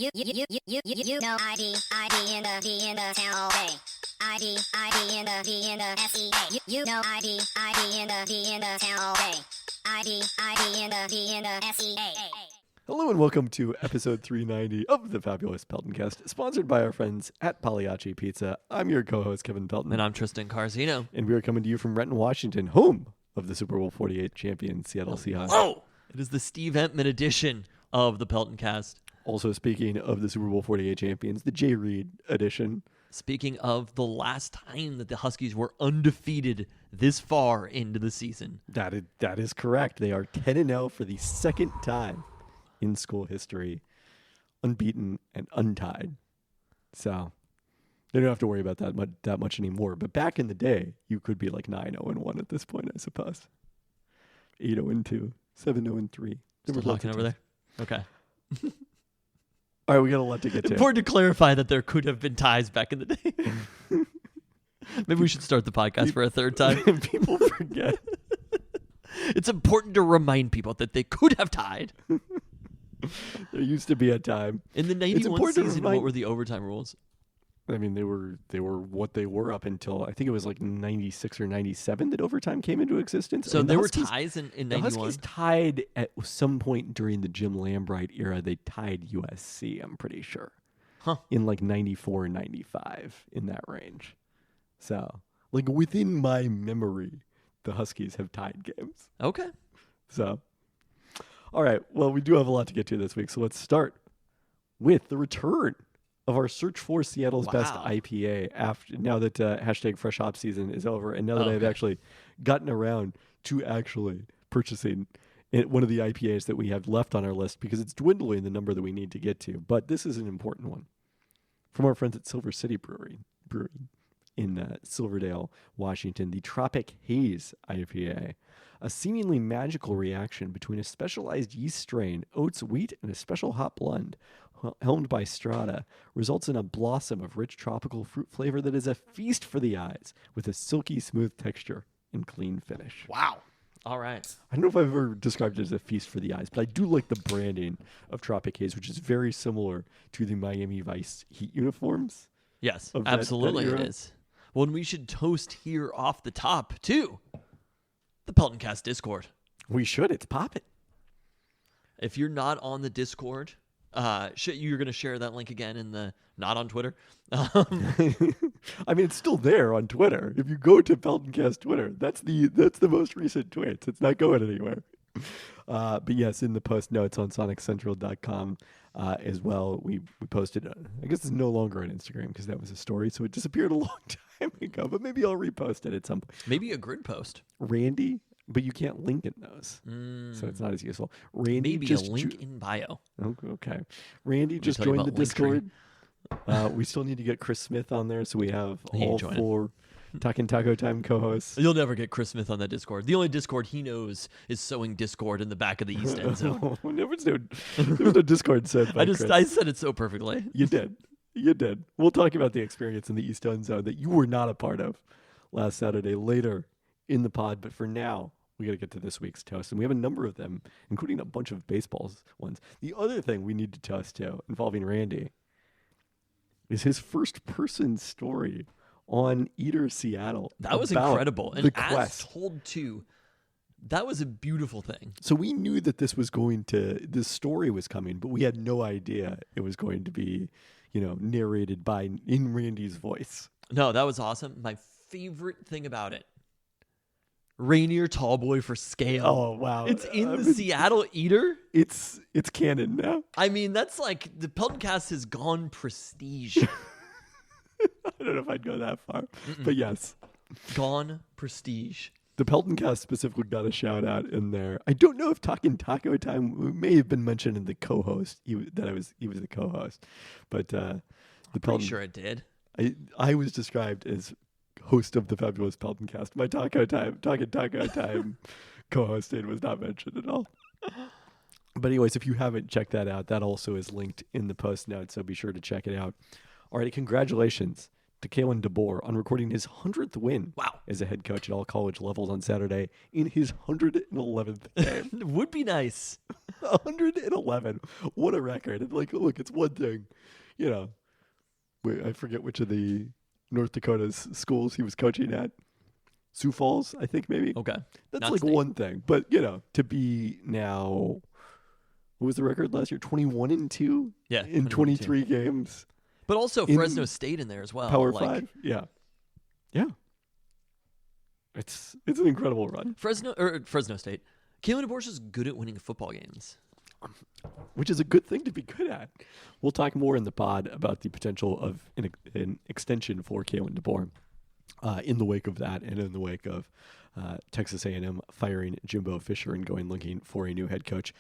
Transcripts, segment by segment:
know ID in the town all day. ID in the SEA. You know ID in the town all day. ID in the SEA. Hello and welcome to episode 390 of the fabulous Peltoncast, sponsored by our friends at Pagliacci Pizza. I'm your co-host, Kevin Pelton. And I'm Tristan Carzino. And we are coming to you from Renton, Washington, home of the Super Bowl 48 champion Seattle Seahawks. Whoa! It is the Steve Entman edition of the Peltoncast. Also, speaking of the Super Bowl 48 champions, the Jay Reed edition. Speaking of the last time that the Huskies were undefeated this far into the season. That is correct. They are 10-0 for the second time in school history, unbeaten and untied. So they don't have to worry about that much anymore. But back in the day, you could be like 9-0-1 at this point, I suppose. 8-0-2, 7-0-3. Still talking over there? Okay. All right, we got a lot to get to. Important to clarify that there could have been ties back in the day. Maybe we should start the podcast for a third time. People forget. It's important to remind people that they could have tied. There used to be a time. In the 91 season, what were the overtime rules? I mean, they were what they were up until, I think it was like 96 or 97 that overtime came into existence. So there were ties in 91? The Huskies tied at some point during the Jim Lambright era. They tied USC, I'm pretty sure. Huh. In like 94 and 95, in that range. So, like within my memory, the Huskies have tied games. Okay. So, all right. Well, we do have a lot to get to this week. So let's start with the return of our search for Seattle's best IPA now that hashtag Fresh Hop season is over, and now that I've actually gotten around to actually purchasing one of the IPAs that we have left on our list, because it's dwindling the number that we need to get to. But this is an important one from our friends at Silver City Brewery in Silverdale, Washington. The Tropic Haze IPA, a seemingly magical reaction between a specialized yeast strain, oats, wheat, and a special hop blend helmed by Strata, results in a blossom of rich tropical fruit flavor that is a feast for the eyes, with a silky smooth texture and clean finish. Wow. All right. I don't know if I've ever described it as a feast for the eyes, but I do like the branding of Tropic Haze, which is very similar to the Miami Vice Heat uniforms. Yes, absolutely it is. Well, and we should toast here off the top, too, the Peltoncast Discord. We should. It's popping. If you're not on the Discord, you're going to share that link again in the not on Twitter. I mean, it's still there on Twitter. If you go to Peltoncast Twitter, that's the most recent tweets. It's not going anywhere. But yes, in the post notes on SonicCentral.com as well, we posted. I guess it's no longer on Instagram because that was a story, so it disappeared a long time ago. But maybe I'll repost it at some point. Maybe a grid post. Randy. But you can't link in those, so it's not as useful. Randy, maybe just a link in bio. Okay. Randy just joined the Discord. We still need to get Chris Smith on there, so we have all four Talking Taco Time co-hosts. You'll never get Chris Smith on that Discord. The only Discord he knows is sowing discord in the back of the East End Zone. There was no Discord said by Chris. I said it so perfectly. You did. We'll talk about the experience in the East End Zone that you were not a part of last Saturday later in the pod, but for now, we got to get to this week's toast, and we have a number of them, including a bunch of baseball's ones. The other thing we need to toast to, involving Randy, is his first-person story on Eater Seattle. That was incredible, and quest. As told to, that was a beautiful thing. So we knew that this story was coming, but we had no idea it was going to be, narrated in Randy's voice. No, that was awesome. My favorite thing about it. Rainier Tallboy for scale. Oh, wow. It's in the Seattle Eater. It's canon now. I mean, that's like the Peltoncast has gone prestige. I don't know if I'd go that far, but yes. Gone prestige. The Peltoncast specifically got a shout out in there. I don't know if Talking Taco Time may have been mentioned in the co-host. He was the co-host, but I'm pretty sure it did. I was described as host of the fabulous Peltoncast. My Talking Taco Time co-hosting was not mentioned at all. But anyways, if you haven't checked that out, that also is linked in the post notes, so be sure to check it out. All right, congratulations to Kalen DeBoer on recording his 100th win as a head coach at all college levels on Saturday in his 111th game. It would be nice. 111. What a record. Like, look, it's one thing. You know, I forget which of the North Dakota's schools he was coaching at. Sioux Falls, I think, maybe. Okay. That's Not like state. one thing. But, to be now, what was the record last year? 21-2? Yeah, In 23 games. But also in Fresno State in there as well. Power like, 5? Yeah. Yeah. It's an incredible run. Fresno State. Kalen DeBoer is good at winning football games. Which is a good thing to be good at. We'll talk more in the pod about the potential of an extension for Kalen DeBoer in the wake of that and in the wake of Texas A&M firing Jimbo Fisher and going looking for a new head coach.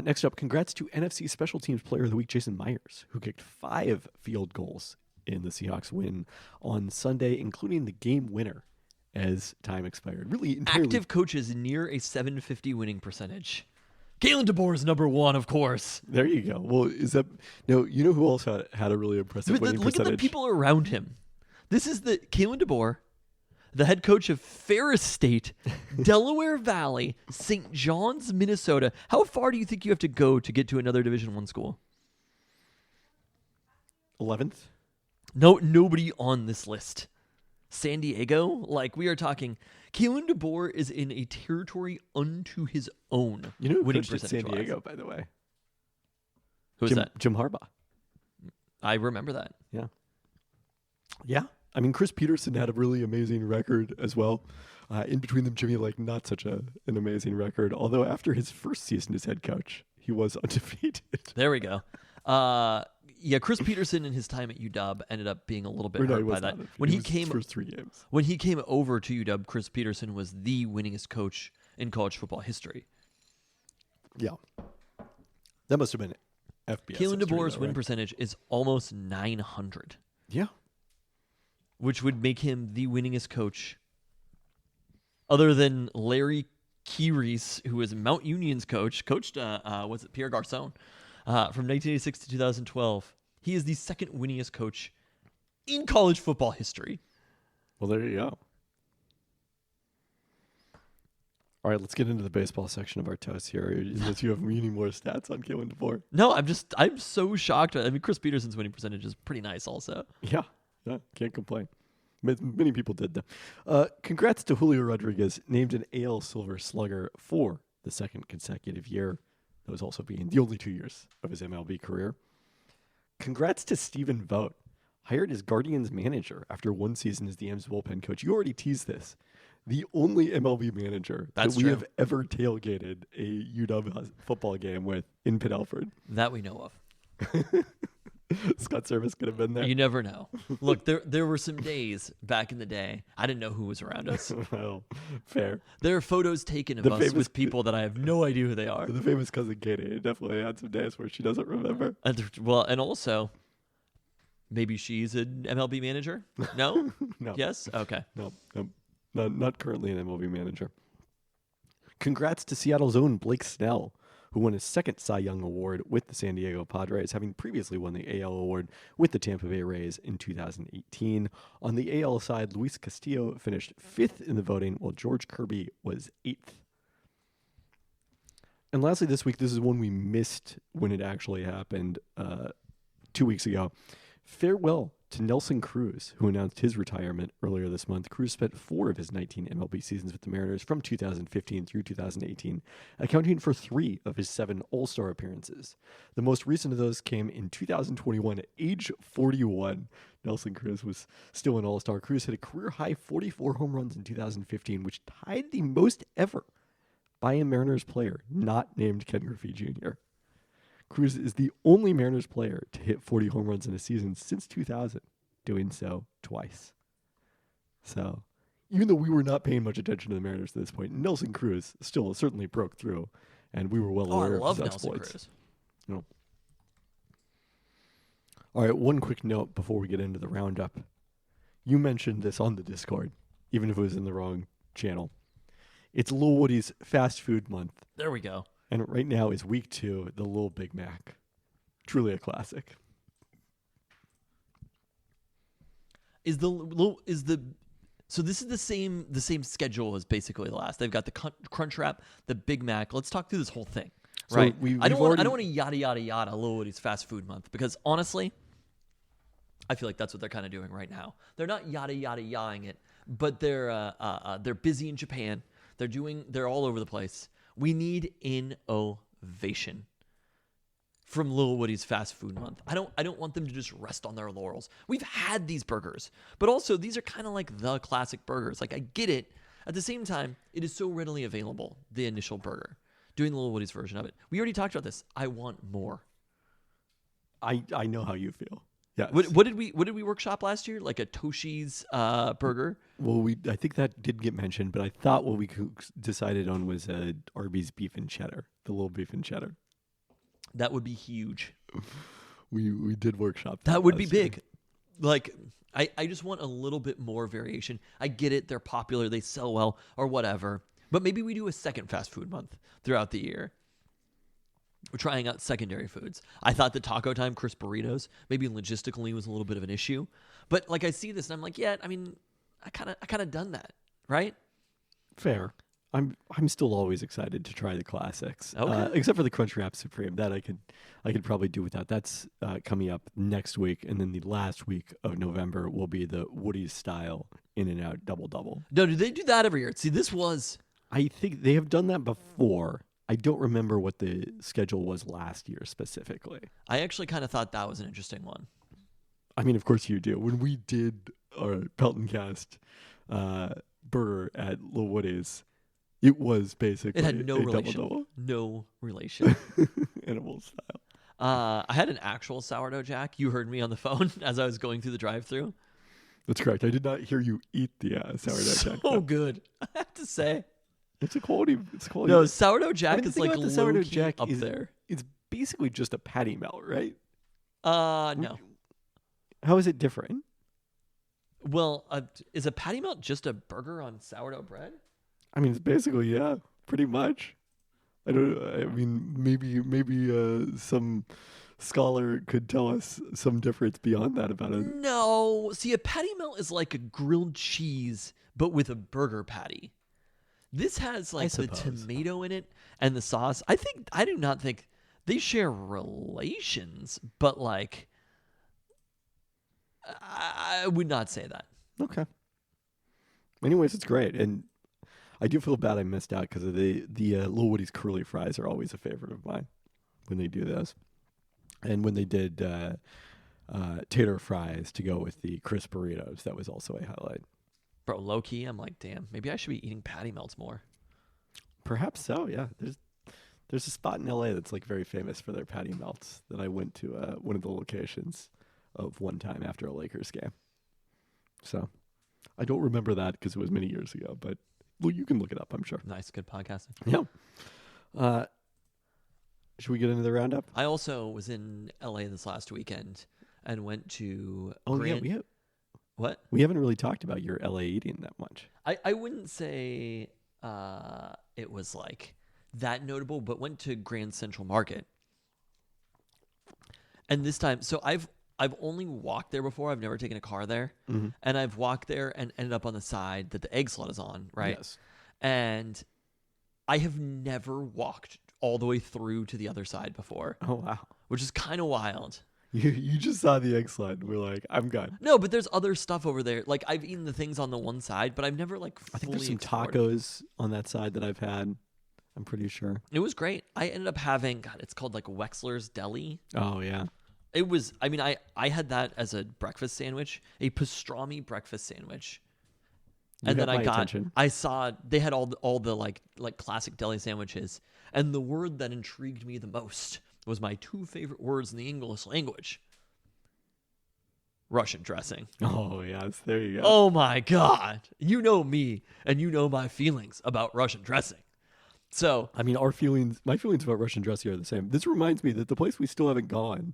Next up, congrats to NFC Special Teams Player of the Week, Jason Myers, who kicked 5 field goals in the Seahawks win on Sunday, including the game winner as time expired. Really entirely... Active coaches near a 750 winning percentage. Kalen DeBoer is number 1, of course. There you go. Well, you know who else had a really impressive winning Look percentage? at the people around him. This is the Kalen DeBoer, the head coach of Ferris State, Delaware Valley, St. John's, Minnesota. How far do you think you have to go to get to another Division I school? 11th? No, nobody on this list. San Diego? Like, we are talking... Kalen DeBoer is in a territory unto his own. You know who winning coached at San Diego, by the way? Who's that? Jim Harbaugh. I remember that. Yeah. Yeah. I mean, Chris Peterson had a really amazing record as well. In between them, Jimmy, not such an amazing record. Although after his first season as head coach, he was undefeated. There we go. Yeah, Chris Peterson in his time at UW ended up being a little bit hurt by that. When he came his first 3 games. When he came over to UW, Chris Peterson was the winningest coach in college football history. Yeah. That must have been FBS. Kalen DeBoer's win percentage is almost 900. Yeah. Which would make him the winningest coach other than Larry Keary's, who was Mount Union's coached was it Pierre Garcon? From 1986 to 2012. He is the second winningest coach in college football history. Well, there you go. All right, let's get into the baseball section of our toast here. Unless you have any more stats on Kalen DeBoer. No, I'm so shocked. I mean, Chris Peterson's winning percentage is pretty nice also. Yeah, can't complain. Many people did, though. Congrats to Julio Rodriguez, named an AL Silver Slugger for the second consecutive year. Those also being the only 2 years of his MLB career. Congrats to Stephen Vogt, hired as Guardians manager after 1 season as the M's bullpen coach. You already teased this. The only MLB manager that we have ever tailgated a UW football game with in Pitt Alford. That we know of. Scott Service could have been there. You never know. Look, there were some days back in the day, I didn't know who was around us. Well, fair. There are photos taken of us with people that I have no idea who they are. The famous cousin Katie definitely had some days where she doesn't remember. And also, maybe she's an MLB manager? No? No. Yes? Okay. No, not currently an MLB manager. Congrats to Seattle's own Blake Snell, who won his second Cy Young Award with the San Diego Padres, having previously won the AL Award with the Tampa Bay Rays in 2018. On the AL side, Luis Castillo finished 5th in the voting, while George Kirby was 8th. And lastly this week, this is one we missed when it actually happened 2 weeks ago. Farewell to Nelson Cruz, who announced his retirement earlier this month. Cruz spent 4 of his 19 MLB seasons with the Mariners from 2015 through 2018, accounting for 3 of his 7 All-Star appearances. The most recent of those came in 2021 at age 41. Nelson Cruz was still an All-Star. Cruz hit a career-high 44 home runs in 2015, which tied the most ever by a Mariners player not named Ken Griffey Jr. Cruz is the only Mariners player to hit 40 home runs in a season since 2000, doing so twice. So, even though we were not paying much attention to the Mariners at this point, Nelson Cruz still certainly broke through, and we were well aware of his exploits. Nelson Cruz. No. All right, one quick note before we get into the roundup. You mentioned this on the Discord, even if it was in the wrong channel. It's Lil Woody's fast food month. There we go. And right now is week 2, the Lil Big Mac. Truly a classic. So this is the same schedule as basically last. They've got the Crunch Wrap, the Big Mac. Let's talk through this whole thing. So right. we've I don't already... want to yada yada yada Little Woody's fast food month because honestly, I feel like that's what they're kind of doing right now. They're not yada yada yaing it, but they're busy in Japan. They're all over the place. We need innovation from Little Woody's fast food month. I don't want them to just rest on their laurels. We've had these burgers, but also these are kind of like the classic burgers. Like I get it. At the same time, it is so readily available, the initial burger. Doing the Little Woody's version of it. We already talked about this. I want more. I know how you feel. Yes. What did we workshop last year? Like a Toshi's burger? Well, I think that did get mentioned, but I thought what we decided on was Arby's beef and cheddar, the little beef and cheddar. That would be huge. We did workshop that would be last year. big. Like I just want a little bit more variation. I get it. They're popular. They sell well or whatever. But maybe we do a second fast food month throughout the year. We're trying out secondary foods. I thought the Taco Time crisp burritos maybe logistically was a little bit of an issue. But like I see this and I'm like, yeah, I mean, I kind of done that, right? Fair. I'm still always excited to try the classics. Okay. Except for the Crunchwrap Supreme. That I could probably do without. That's coming up next week, and then the last week of November will be the Woody's style In-N-Out Double Double. No, do they do that every year? See, this was... I think they have done that before. I don't remember what the schedule was last year specifically. I actually kind of thought that was an interesting one. I mean, of course you do. When we did our Peltoncast burger at Little Woody's, it was basically It had no a relation. double-double. No relation. Animal style. I had an actual sourdough jack. You heard me on the phone as I was going through the drive-thru. That's correct. I did not hear you eat the sourdough jack. So good. I have to say. It's a quality. No, sourdough I mean, jack the is thing like about the low sourdough key jack up is there. It's basically just a patty melt, right? No. How is it different? Well, is a patty melt just a burger on sourdough bread? I mean, it's basically, yeah, pretty much. I mean, maybe some scholar could tell us some difference beyond that about it. No. See, a patty melt is like a grilled cheese, but with a burger patty. This has like the tomato in it and the sauce. I do not think they share relations, but like, I would not say that. Okay. Anyways, it's great, and I do feel bad I missed out because the Little Woody's curly fries are always a favorite of mine when they do those, and when they did tater fries to go with the crisp burritos, that was also a highlight. Bro, low key, I'm like, damn, maybe I should be eating patty melts more. Perhaps so. Yeah, there's a spot in LA that's like very famous for their patty melts that I went to one of the locations of one time after a Lakers game. So I don't remember that because it was many years ago, but well, you can look it up, I'm sure. Nice, good podcasting. Yeah. Should we get into the roundup? I also was in LA this last weekend and went to What? We haven't really talked about your LA eating that much. I wouldn't say it was like that notable, but went to Grand Central Market. And this time, so I've only walked there before. I've never taken a car there. Mm-hmm. And I've walked there and ended up on the side that the egg slot is on, right? Yes. And I have never walked all the way through to the other side before. Oh, wow. Which is kind of wild. You just saw the egg slide and we're like, I'm good. No, but there's other stuff over there. Like, I've eaten the things on the one side, but I've never, like, fully I think there's some explored. tacos on that side that I've had. I'm pretty sure. It was great. I ended up having, God, it's called, like, Wexler's Deli. Oh, yeah. It was, I mean, I had that as a breakfast sandwich, a pastrami breakfast sandwich. And then I saw, they had all the like classic deli sandwiches. And the word that intrigued me the most was my two favorite words in the English language. Russian dressing. Oh, yes. There you go. Oh, my God. You know me, and you know my feelings about Russian dressing. So, I mean, my feelings about Russian dressing are the same. This reminds me that the place we still haven't gone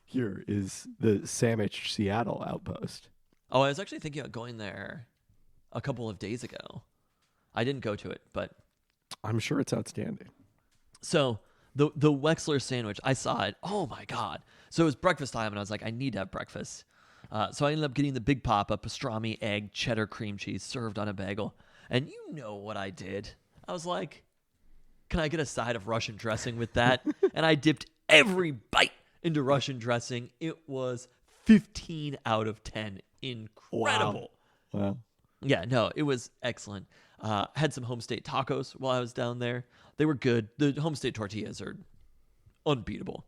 here is the Sandwich Seattle outpost. I was actually thinking about going there a couple of days ago. I didn't go to it, but I'm sure it's outstanding. So the Wexler sandwich, I saw it. Oh my God. So it was breakfast time and I was like, I need to have breakfast. So I ended up getting the Big Papa pastrami, egg, cheddar, cream cheese served on a bagel. And you know what I did. I was like, can I get a side of Russian dressing with that? And I dipped every bite into Russian dressing. It was 15 out of 10. Incredible. Wow. Yeah, no, it was excellent. Had some homestay tacos while I was down there. They were good. The homestay tortillas are unbeatable.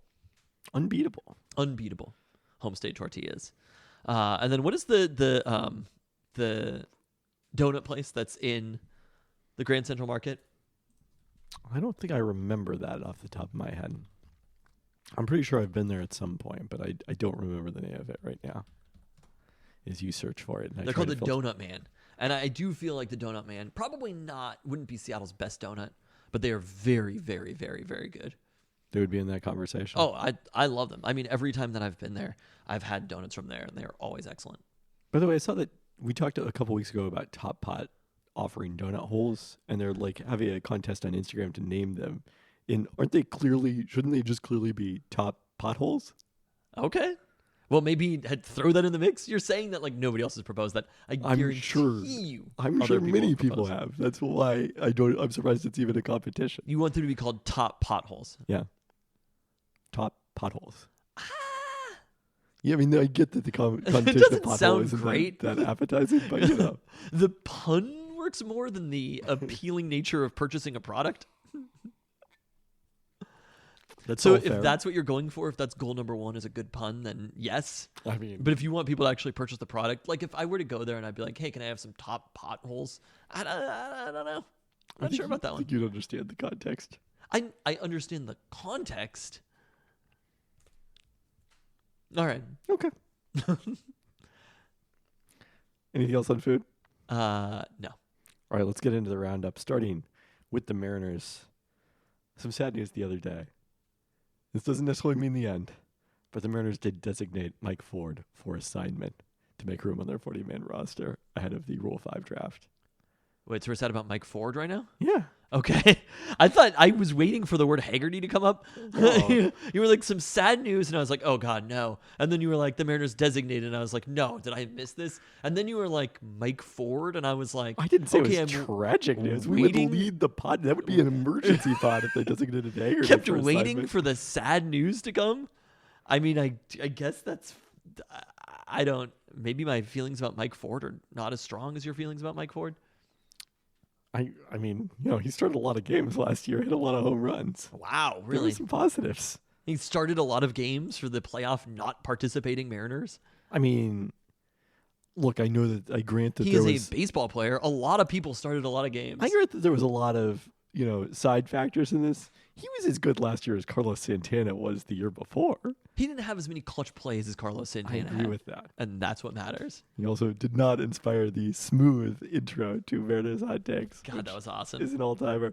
Unbeatable. Homestay tortillas. And then what is the donut place that's in the Grand Central Market? I don't think I remember that off the top of my head. I'm pretty sure I've been there at some point, but I don't remember the name of it right now. As you search for it. They're called the Donut Man. And I do feel like the Donut Man wouldn't be Seattle's best donut, but they are very, very, very, very good. They would be in that conversation. Oh, I love them. I mean, every time that I've been there, I've had donuts from there, and they're always excellent. By the way, I saw that we talked a couple weeks ago about Top Pot offering donut holes, and they're like having a contest on Instagram to name them. And shouldn't they just clearly be top potholes? Okay. Well, maybe throw that in the mix. You're saying that like nobody else has proposed that. I'm sure many people have. That's why I'm surprised it's even a competition. You want them to be called top potholes. Yeah. Top potholes. Yeah, I mean, I get that the competition of potholes isn't great. that appetizing, but you know. The pun works more than the appealing nature of purchasing a product. So if that's what you're going for, if that's goal number one is a good pun, then yes. I mean, but if you want people to actually purchase the product, like if I were to go there and I'd be like, hey, can I have some top potholes? I don't know. I'm not sure about that one. I think you'd understand the context. I understand the context. All right. Okay. Anything else on food? No. All right, let's get into the roundup, starting with the Mariners. Some sad news the other day. This doesn't necessarily mean the end, but the Mariners did designate Mike Ford for assignment to make room on their 40-man roster ahead of the Rule 5 draft. Wait, so we're sad about Mike Ford right now? Yeah. Okay. I thought I was waiting for the word Haggerty to come up. Oh. You were like, some sad news, and I was like, oh, God, no. And then you were like, the Mariners designated, and I was like, no, did I miss this? And then you were like, Mike Ford, and I was like, I didn't say okay, it was tragic news. We would lead the pod. That would be an emergency pod if they designated Haggerty. Kept waiting for the sad news to come. I mean, I guess that's, I don't, maybe my feelings about Mike Ford are not as strong as your feelings about Mike Ford. I mean, you know, he started a lot of games last year, hit a lot of home runs. Wow, really? There were some positives. He started a lot of games for the playoff not participating Mariners. I mean, look, I know that I grant that he is a baseball player. A lot of people started a lot of games. I grant that there was a lot of, you know, side factors in this. He was as good last year as Carlos Santana was the year before. He didn't have as many clutch plays as Carlos Santana. I agree with that. And that's what matters. He also did not inspire the smooth intro to Mariners Hot Takes. God, that was awesome. Is an all-timer.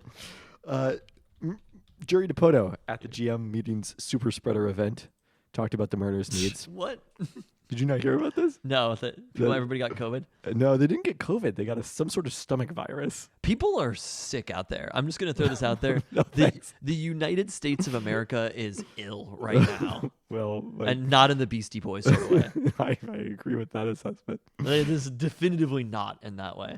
Jerry DiPoto at the GM Meetings Super Spreader event talked about the Mariners' needs. What? Did you not hear about this? No, everybody got COVID? No, they didn't get COVID. They got some sort of stomach virus. People are sick out there. I'm just going to throw this out there. No, the United States of America is ill right now. Well, and not in the Beastie Boys sort of way. I agree with that assessment. It is definitively not in that way.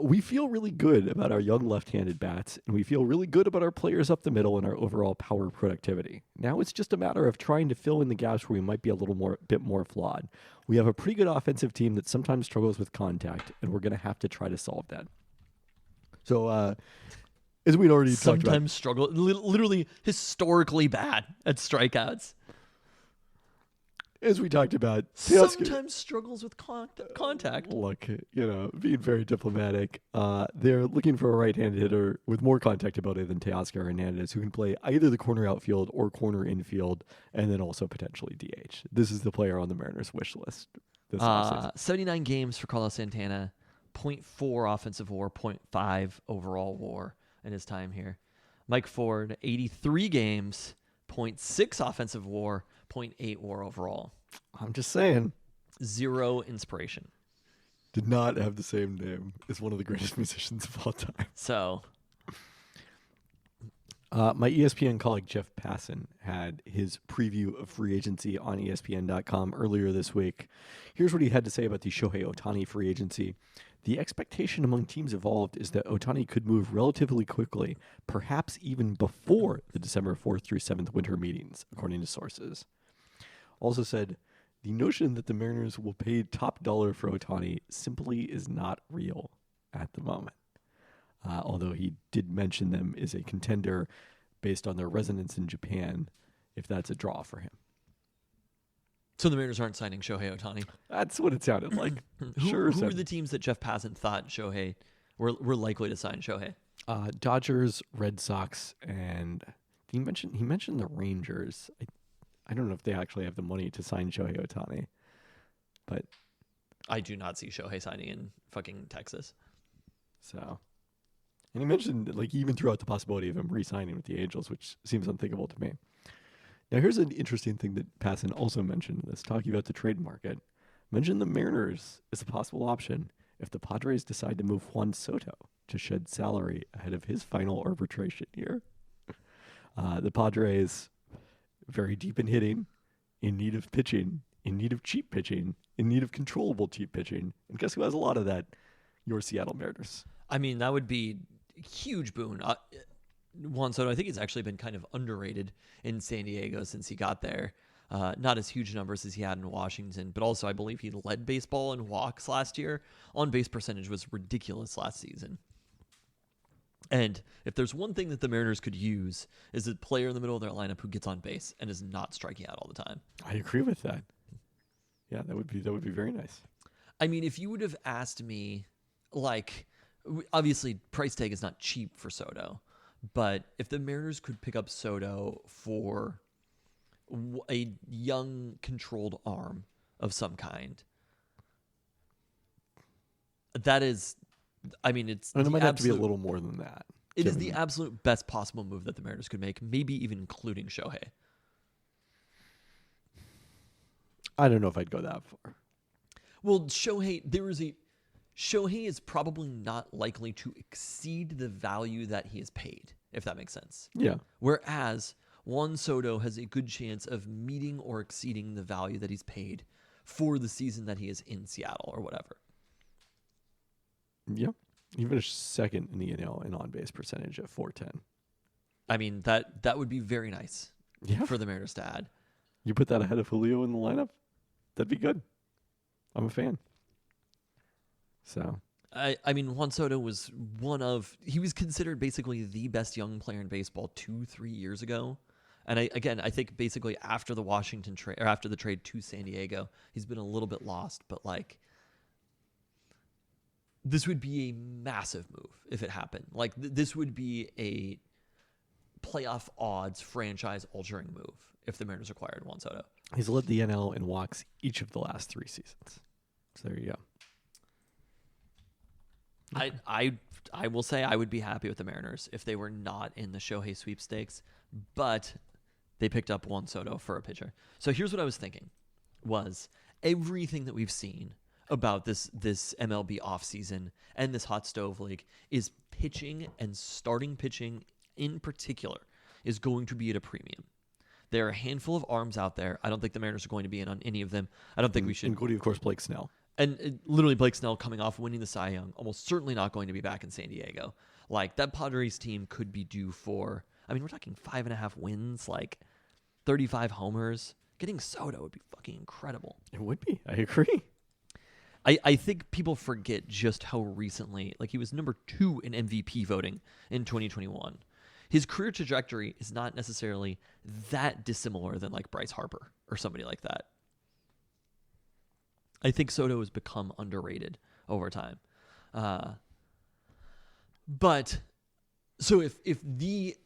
We feel really good about our young left-handed bats, and we feel really good about our players up the middle and our overall power productivity. Now it's just a matter of trying to fill in the gaps where we might be a bit more flawed. We have a pretty good offensive team that sometimes struggles with contact, and we're going to have to try to solve that. So, as we'd already talked about, sometimes struggle, literally historically bad at strikeouts. As we talked about, sometimes struggles with contact. Look, you know, being very diplomatic, they're looking for a right-handed hitter with more contact ability than Teoscar Hernandez, who can play either the corner outfield or corner infield, and then also potentially DH. This is the player on the Mariners' wish list. 79 games for Carlos Santana, 0.4 offensive WAR, 0.5 overall WAR in his time here. Mike Ford, 83 games, 0.6 offensive WAR, 0.8 WAR overall. I'm just saying. 0 inspiration. Did not have the same name as one of the greatest musicians of all time. So, my ESPN colleague Jeff Passan had his preview of free agency on ESPN.com earlier this week. Here's what he had to say about the Shohei Ohtani free agency. The expectation among teams involved is that Ohtani could move relatively quickly, perhaps even before the December 4th through 7th winter meetings, according to sources. Also said, the notion that the Mariners will pay top dollar for Ohtani simply is not real at the moment. Although he did mention them as a contender based on their residence in Japan, if that's a draw for him. So the Mariners aren't signing Shohei Ohtani? That's what it sounded like. Who are the teams that Jeff Passan thought Shohei were likely to sign Shohei? Dodgers, Red Sox, and he mentioned the Rangers. I don't know if they actually have the money to sign Shohei Ohtani, but I do not see Shohei signing in fucking Texas. So, and he mentioned like even threw out the possibility of him re-signing with the Angels, which seems unthinkable to me. Now, here's an interesting thing that Passan also mentioned in this, talking about the trade market. Mentioned the Mariners as a possible option if the Padres decide to move Juan Soto to shed salary ahead of his final arbitration year. The Padres, very deep in hitting, in need of pitching, in need of cheap pitching, in need of controllable cheap pitching. And guess who has a lot of that? Your Seattle Mariners. I mean, that would be a huge boon. Juan Soto, I think he's actually been kind of underrated in San Diego since he got there. Not as huge numbers as he had in Washington, but also I believe he led baseball in walks last year. On-base percentage was ridiculous last season. And if there's one thing that the Mariners could use is a player in the middle of their lineup who gets on base and is not striking out all the time. I agree with that. Yeah, that would be very nice. I mean, if you would have asked me, like, obviously price tag is not cheap for Soto, but if the Mariners could pick up Soto for a young, controlled arm of some kind, that is, I mean, it's. And it might have to be a little more than that. It is the absolute best possible move that the Mariners could make, maybe even including Shohei. I don't know if I'd go that far. Well, Shohei is probably not likely to exceed the value that he is paid, if that makes sense. Yeah. Whereas Juan Soto has a good chance of meeting or exceeding the value that he's paid for the season that he is in Seattle or whatever. Yeah. He finished second in the NL in on-base percentage at .410. I mean, that would be very nice for the Mariners to add. You put that ahead of Julio in the lineup? That'd be good. I'm a fan. So I mean, Juan Soto was he was considered basically the best young player in baseball 2-3 years ago. And I think basically after the Washington trade or after the trade to San Diego, he's been a little bit lost, but like this would be a massive move if it happened. Like this would be a playoff odds franchise altering move if the Mariners acquired Juan Soto. He's led the NL in walks each of the last 3 seasons. So there you go. I will say I would be happy with the Mariners if they were not in the Shohei sweepstakes, but they picked up Juan Soto for a pitcher. So here's what I was thinking was everything that we've seen about this MLB offseason and this hot stove league is pitching, and starting pitching in particular is going to be at a premium. There are a handful of arms out there. I don't think the Mariners are going to be in on any of them. I don't think we should. Including, of course, Blake Snell. And literally Blake Snell coming off winning the Cy Young, almost certainly not going to be back in San Diego. Like, that Padres team could be due for, I mean, we're talking 5.5 wins, like 35 homers. Getting Soto would be fucking incredible. It would be. I agree. I think people forget just how recently, like he was number 2 in MVP voting in 2021. His career trajectory is not necessarily that dissimilar than like Bryce Harper or somebody like that. I think Soto has become underrated over time. But so if the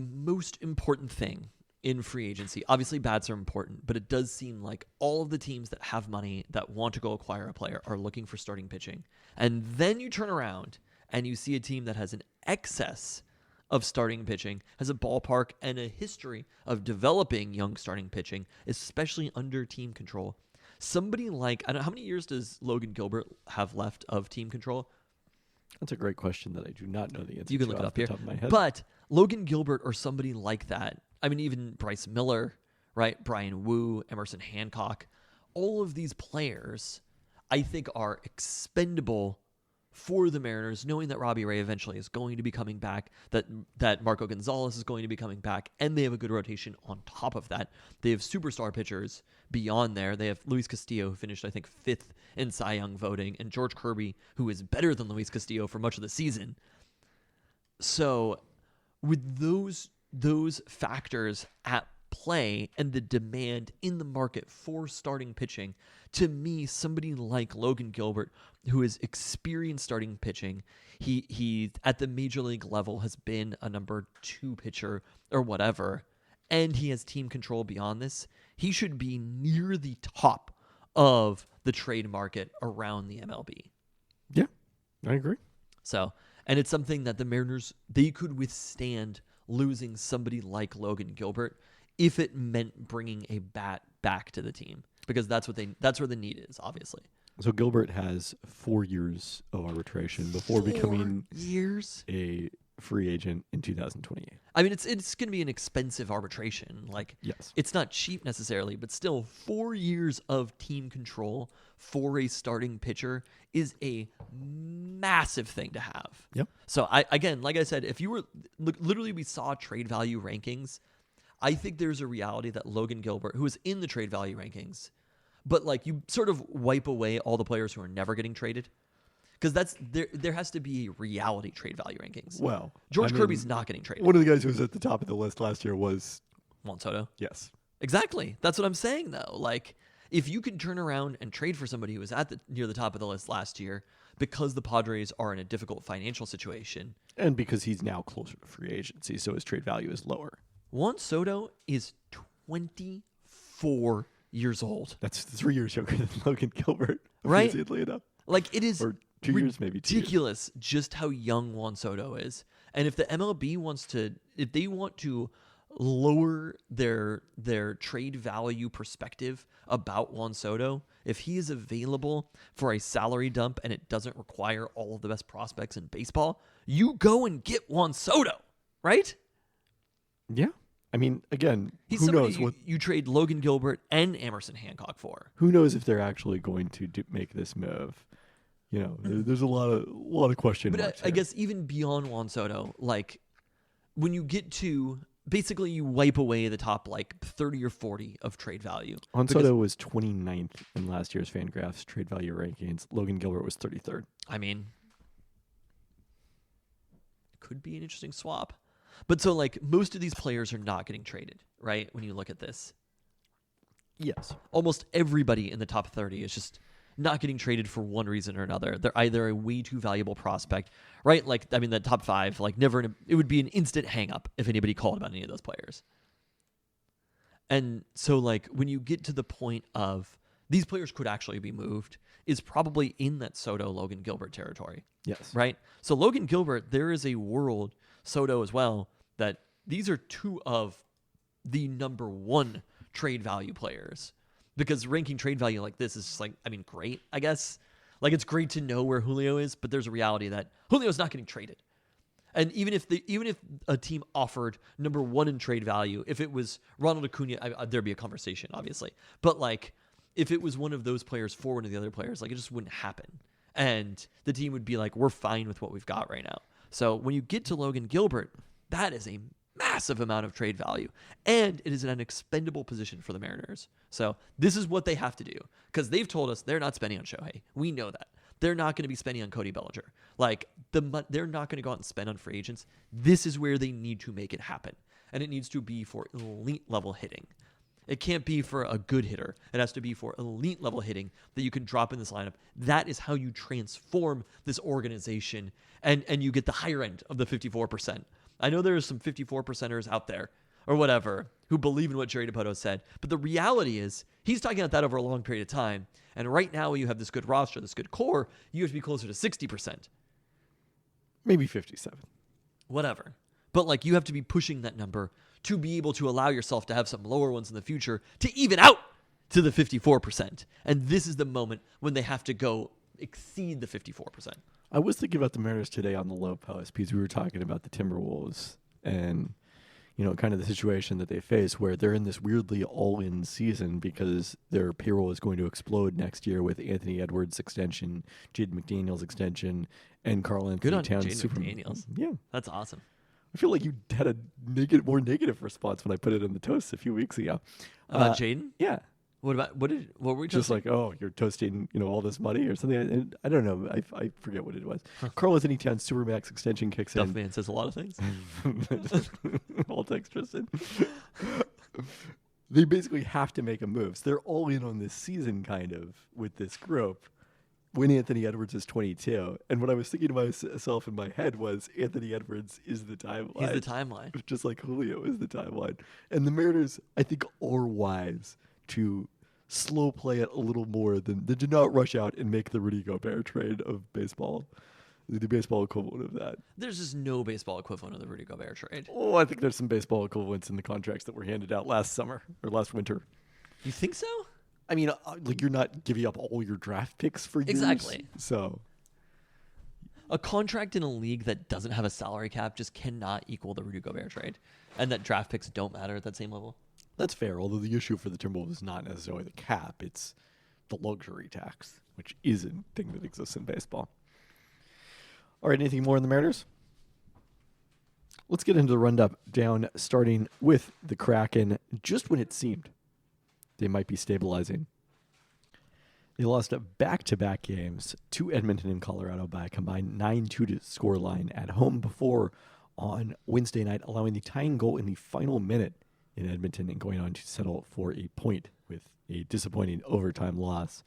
most important thing in free agency, obviously bats are important, but it does seem like all of the teams that have money that want to go acquire a player are looking for starting pitching. And then you turn around and you see a team that has an excess of starting pitching, has a ballpark and a history of developing young starting pitching, especially under team control. Somebody like, I don't know, how many years does Logan Gilbert have left of team control? That's a great question that I do not know the answer to. You can look it off up the here. top of my head. But Logan Gilbert or somebody like that, I mean, even Bryce Miller, right? Brian Wu, Emerson Hancock, all of these players, I think, are expendable for the Mariners, knowing that Robbie Ray eventually is going to be coming back, that Marco Gonzalez is going to be coming back, and they have a good rotation on top of that. They have superstar pitchers beyond there. They have Luis Castillo, who finished, I think, 5th in Cy Young voting, and George Kirby, who is better than Luis Castillo for much of the season. So with those factors at play and the demand in the market for starting pitching, to me, somebody like Logan Gilbert, who is experienced starting pitching, he at the major league level has been a number 2 pitcher or whatever, and he has team control beyond this. He should be near the top of the trade market around the MLB. Yeah, I agree. So, and it's something that the Mariners, they could withstand losing somebody like Logan Gilbert if it meant bringing a bat back to the team, because that's where the need is, obviously. So Gilbert has 4 years of arbitration before becoming a free agent in 2028. I mean, it's going to be an expensive arbitration. Like, yes, it's not cheap necessarily, but still 4 years of team control for a starting pitcher is a massive thing to have. Yep. So again, like I said, if you were literally, we saw trade value rankings. I think there's a reality that Logan Gilbert, who is in the trade value rankings, but like you sort of wipe away all the players who are never getting traded, because there has to be a reality trade value rankings. Well, George Kirby's not getting traded. One of the guys who was at the top of the list last year was Juan Soto. Yes. Exactly. That's what I'm saying, though. Like, if you can turn around and trade for somebody who was near the top of the list last year because the Padres are in a difficult financial situation, and because he's now closer to free agency, so his trade value is lower. Juan Soto is 24 years old. That's 3 years younger than Logan Gilbert, right? Amazingly enough. Like, it is or 2 years, maybe 2 years. Ridiculous just how young Juan Soto is. And if the MLB if they want to lower their trade value perspective about Juan Soto, if he is available for a salary dump and it doesn't require all of the best prospects in baseball, you go and get Juan Soto, right? Yeah. I mean, again, He's who somebody knows what you trade Logan Gilbert and Emerson Hancock for. Who knows if they're actually going to make this move? You know, there's a lot of question marks. But I guess even beyond Juan Soto, like when you get to basically you wipe away the top like 30 or 40 of trade value. Juan Soto was 29th in last year's Fangraphs trade value rankings. Logan Gilbert was 33rd. I mean, could be an interesting swap. But so like most of these players are not getting traded, right? When you look at this. Yes. Almost everybody in the top 30 is just not getting traded for one reason or another. They're either a way too valuable prospect, right? Like, I mean, the top 5, like it would be an instant hang up if anybody called about any of those players. And so like when you get to the point of these players could actually be moved is probably in that Soto, Logan Gilbert territory. Yes. Right? So Logan Gilbert, there is a world, Soto as well, that these are 2 of the number 1 trade value players. Because ranking trade value like this is just like, I mean, great, I guess. Like, it's great to know where Julio is, but there's a reality that Julio's not getting traded. And even if a team offered number 1 in trade value, if it was Ronald Acuna, there'd be a conversation, obviously. But like, if it was one of those players for one of the other players, like it just wouldn't happen. And the team would be like, we're fine with what we've got right now. So when you get to Logan Gilbert, that is a massive amount of trade value. And it is an expendable position for the Mariners. So this is what they have to do. Because they've told us they're not spending on Shohei. We know that. They're not going to be spending on Cody Bellinger. Like, they're not going to go out and spend on free agents. This is where they need to make it happen. And it needs to be for elite level hitting. It can't be for a good hitter. It has to be for elite level hitting that you can drop in this lineup. That is how you transform this organization and you get the higher end of the 54%. I know there are some 54%ers out there or whatever who believe in what Jerry Dipoto said, but the reality is he's talking about that over a long period of time. And right now when you have this good roster, this good core, you have to be closer to 60%. Maybe 57. Whatever. But like you have to be pushing that number to be able to allow yourself to have some lower ones in the future to even out to the 54%. And this is the moment when they have to go exceed the 54%. I was thinking about the Mariners today on the low post because we were talking about the Timberwolves and kind of the situation that they face where they're in this weirdly all-in season because their payroll is going to explode next year with Anthony Edwards' extension, Jaden McDaniels' extension, and Karl Anthony Good on Towns' Jaden McDaniels. Yeah. That's awesome. I feel like you had a more negative response when I put it in the toast a few weeks ago. About Jaden? Yeah. What were we Just like, oh, you're toasting, all this money or something. And I don't know. I forget what it was. Karl Anthony Towns' Supermax extension kicks Duff in. Man says a lot of things. All text Tristan. They basically have to make a move. So they're all in on this season kind of with this group when Anthony Edwards is 22. And what I was thinking to myself in my head was Anthony Edwards is the timeline. He's the timeline. Just like Julio is the timeline. And the Mariners, I think, are wise to slow play it a little more than they do not rush out and make the Rudy Gobert trade of baseball. The baseball equivalent of that. There's just no baseball equivalent of the Rudy Gobert trade. Oh, I think there's some baseball equivalents in the contracts that were handed out last summer or last winter. You think so? I mean, like you're not giving up all your draft picks for years. Exactly. So a contract in a league that doesn't have a salary cap just cannot equal the Rudy Gobert trade, and that draft picks don't matter at that same level. that's fair. Although the issue for the Timberwolves is not necessarily the cap; it's the luxury tax, which is a thing that exists in baseball. All right, anything more in the Mariners? Let's get into the rundown, starting with the Kraken. Just when it seemed they might be stabilizing, they lost back-to-back games to Edmonton and Colorado by a combined 9-2 scoreline at home before on Wednesday night, allowing the tying goal in the final minute in Edmonton and going on to settle for a point with a disappointing overtime loss.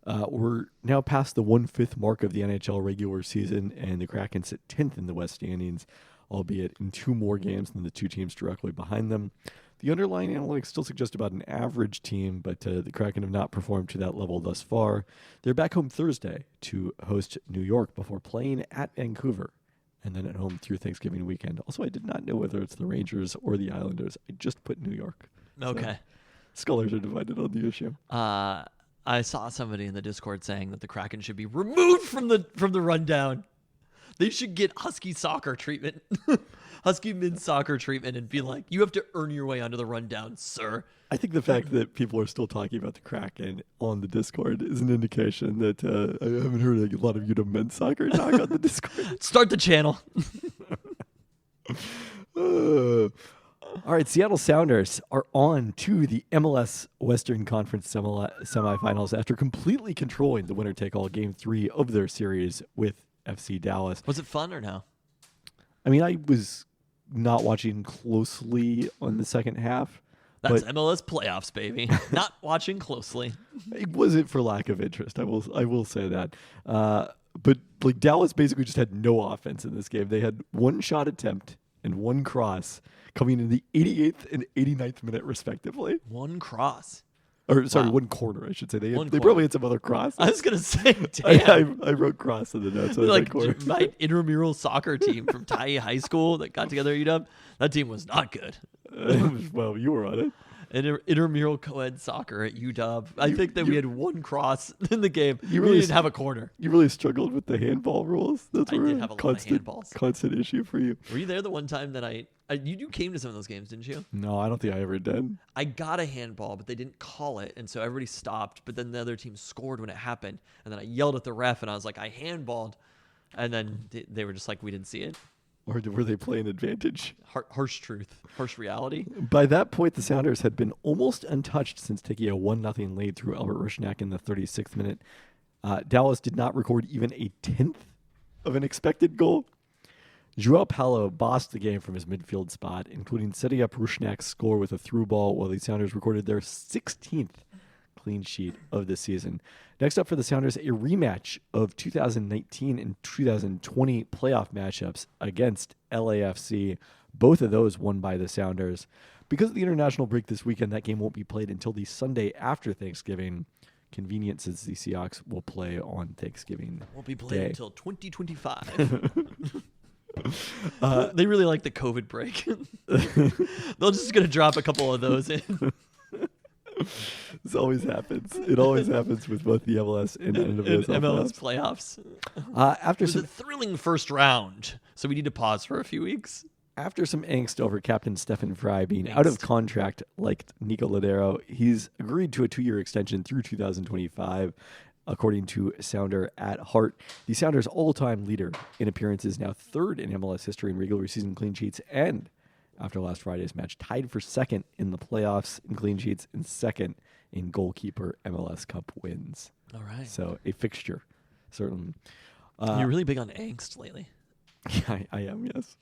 We're now past the 1/5 mark of the NHL regular season, and the Kraken sit 10th in the West standings, albeit in 2 more games than the 2 teams directly behind them. The underlying analytics still suggest about an average team, but the Kraken have not performed to that level thus far. They're back home Thursday to host New York before playing at Vancouver, and then at home through Thanksgiving weekend. Also, I did not know whether it's the Rangers or the Islanders. I just put New York. Okay. So, scholars are divided on the issue. I saw somebody in the Discord saying that the Kraken should be removed from the rundown. They should get Husky soccer treatment, Husky men's soccer treatment, and be like, you have to earn your way onto the rundown, sir. I think the fact that people are still talking about the Kraken on the Discord is an indication that I haven't heard a lot of UW men's soccer talk on the Discord. Start the channel. All right, Seattle Sounders are on to the MLS Western Conference semifinals after completely controlling the winner-take-all Game 3 of their series with FC Dallas. Was it fun or no? I mean, I was not watching closely on the second half. That's but MLS playoffs, baby. Not watching closely. It wasn't for lack of interest. I will say that. But like Dallas basically just had no offense in this game. They had 1 shot attempt and 1 cross coming in the 88th and 89th minute, respectively. 1 cross. Or, sorry, Wow. 1 corner, I should say. They Corner. probably had some other crosses. I was going to say, damn. I wrote cross in the notes. Like my intramural soccer team from Tye High School that got together at UW, that team was not good. Well, you were on it. Intramural co-ed soccer at UW. I think that we had 1 cross in the game. You We really didn't have a corner. You really struggled with the handball rules. That's I were did a have a lot of constant, handballs. constant issue for you. Were you there the one time that you came to some of those games, didn't you? No, I don't think I ever did. I got a handball, but they didn't call it, and so everybody stopped. But then the other team scored when it happened, and then I yelled at the ref, and I was like, I handballed, and then they were just like, we didn't see it. Or were they playing advantage? Harsh truth, harsh reality. By that point, the Sounders had been almost untouched since taking a 1-0 lead through Albert Rusnak in the 36th minute. Dallas did not record even a 10th of an expected goal. Joao Paulo bossed the game from his midfield spot, including setting up Rusnak's score with a through ball, while the Sounders recorded their 16th clean sheet of the season. Next up for the Sounders, a rematch of 2019 and 2020 playoff matchups against LAFC. Both of those won by the Sounders. Because of the international break this weekend, that game won't be played until the Sunday after Thanksgiving. Convenient, since the Seahawks will play on Thanksgiving Won't be played Day. until 2025. They really like the COVID break. They're just going to drop a couple of those in. This always happens. It always happens with both the MLS and MLS playoffs. After It was a thrilling first round, so we need to pause for a few weeks. After some angst over Captain Stefan Fry being out of contract like Nico Ladero, he's agreed to a 2-year extension through 2025, according to Sounder at Heart. The Sounders' all-time leader in appearances, now third in MLS history in regular season clean sheets, and after last Friday's match, tied for second in the playoffs in clean sheets and second in goalkeeper MLS Cup wins. All right. So a fixture, certainly. You're really big on angst lately. Yeah, I am, yes.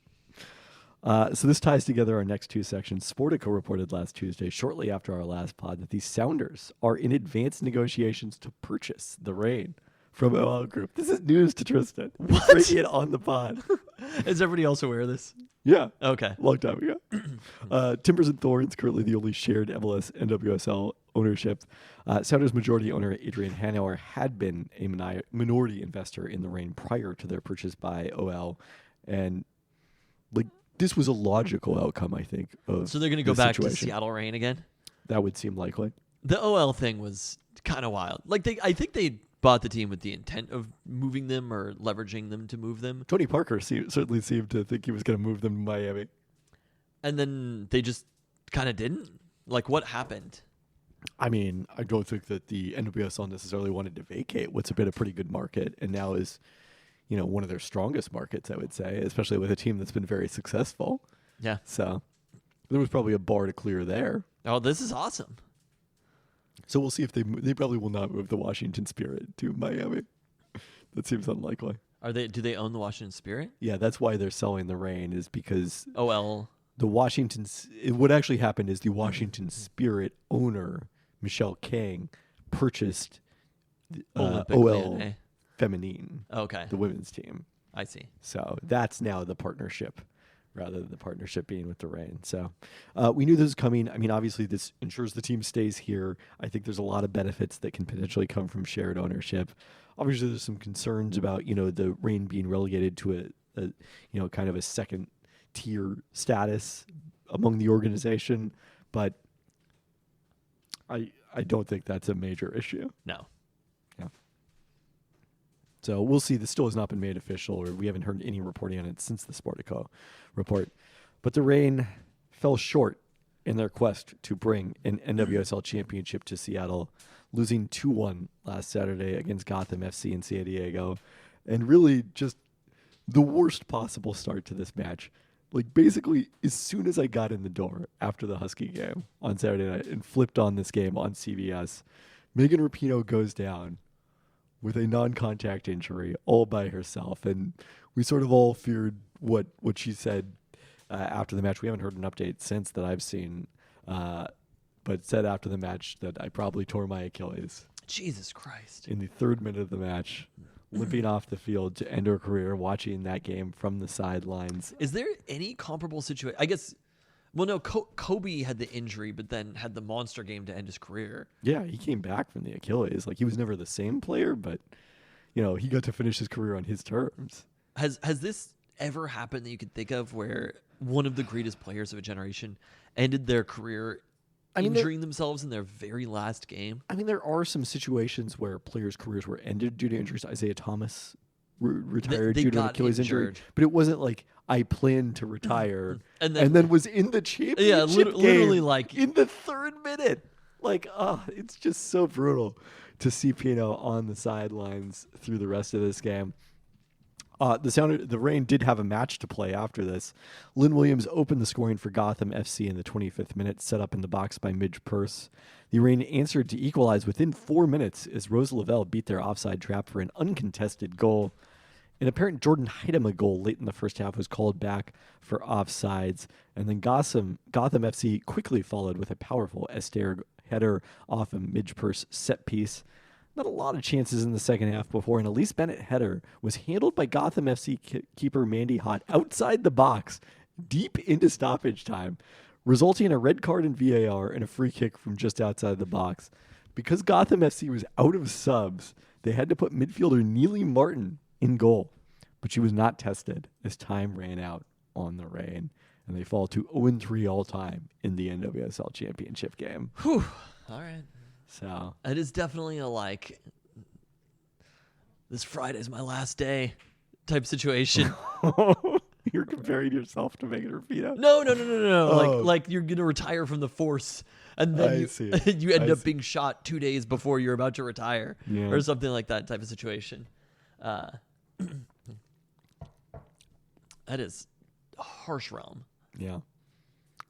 So this ties together our next two sections. Sportico reported last Tuesday, shortly after our last pod, that the Sounders are in advanced negotiations to purchase the Reign from OL Group. This is news to Tristan. What? Breaking it on the pod. Is everybody else aware of this? Yeah. Okay. Long time ago. Timbers and Thorns, currently the only shared MLS NWSL ownership. Sounders majority owner Adrian Hanauer had been a minority investor in the Reign prior to their purchase by OL. And this was a logical outcome, I think. So they're going to go back to Seattle Reign again? That would seem likely. The OL thing was kind of wild. I think they bought the team with the intent of moving them or leveraging them to move them. Tony Parker certainly seemed to think he was going to move them to Miami. And then they just kind of didn't? What happened? I mean, I don't think that the NWSL necessarily wanted to vacate what's been a pretty good market and now is one of their strongest markets, I would say, especially with a team that's been very successful. Yeah. So there was probably a bar to clear there. Oh, this is awesome. So we'll see if they probably will not move the Washington Spirit to Miami. That seems unlikely. Do they own the Washington Spirit? Yeah, that's why they're selling the Reign, is because OL. What actually happened is the Washington Spirit owner, Michelle King, purchased OL Feminine, okay, the women's team. I see. So that's now the partnership, rather than the partnership being with the Reign. So we knew this was coming. I mean, obviously, this ensures the team stays here. I think there's a lot of benefits that can potentially come from shared ownership. Obviously, there's some concerns about the Reign being relegated to a kind of a second tier status among the organization, but I don't think that's a major issue. No. So we'll see. This still has not been made official, or we haven't heard any reporting on it since the Sportico report. But the Reign fell short in their quest to bring an NWSL championship to Seattle, losing 2-1 last Saturday against Gotham FC in San Diego, and really just the worst possible start to this match. Basically, as soon as I got in the door after the Husky game on Saturday night and flipped on this game on CBS, Megan Rapinoe goes down with a non-contact injury all by herself. And we sort of all feared what she said after the match. We haven't heard an update since that I've seen, but said after the match that I probably tore my Achilles. Jesus Christ. In the 3rd minute of the match, limping off the field to end her career, watching that game from the sidelines. Is there any comparable situation? I guess... Well, no, Kobe had the injury, but then had the monster game to end his career. Yeah, he came back from the Achilles. He was never the same player, but, he got to finish his career on his terms. Has this ever happened that you could think of where one of the greatest players of a generation ended their career injuring themselves in their very last game? I mean, there are some situations where players' careers were ended due to injuries. Isaiah Thomas retired due to an Achilles injury, but it wasn't like I planned to retire and then was in the championship game literally in the 3rd minute. It's just so brutal to see Pino on the sidelines through the rest of this game. The Reign did have a match to play after this. Lynn Williams opened the scoring for Gotham FC in the 25th minute, set up in the box by Midge Purse. The Reign answered to equalize within 4 minutes as Rose Lavelle beat their offside trap for an uncontested goal. An apparent Jordan Heidema goal late in the first half was called back for offsides, and then Gotham FC quickly followed with a powerful Esther header off a Midge Purse set piece. Not a lot of chances in the second half before an Elise Bennett header was handled by Gotham FC keeper Mandy Hott outside the box, deep into stoppage time, resulting in a red card in VAR and a free kick from just outside the box. Because Gotham FC was out of subs, they had to put midfielder Neely Martin in goal, but she was not tested as time ran out on the Reign, and they fall to 0-3 all time in the NWSL championship game. Whew. All right. So it is definitely a this Friday's my last day type situation. You're comparing yourself to Megan Rapinoe. No. Oh. Like you're gonna retire from the force, and then I see. you end I up see. being shot 2 days before you're about to retire, Yeah. or something like that type of situation. That is a harsh realm. Yeah.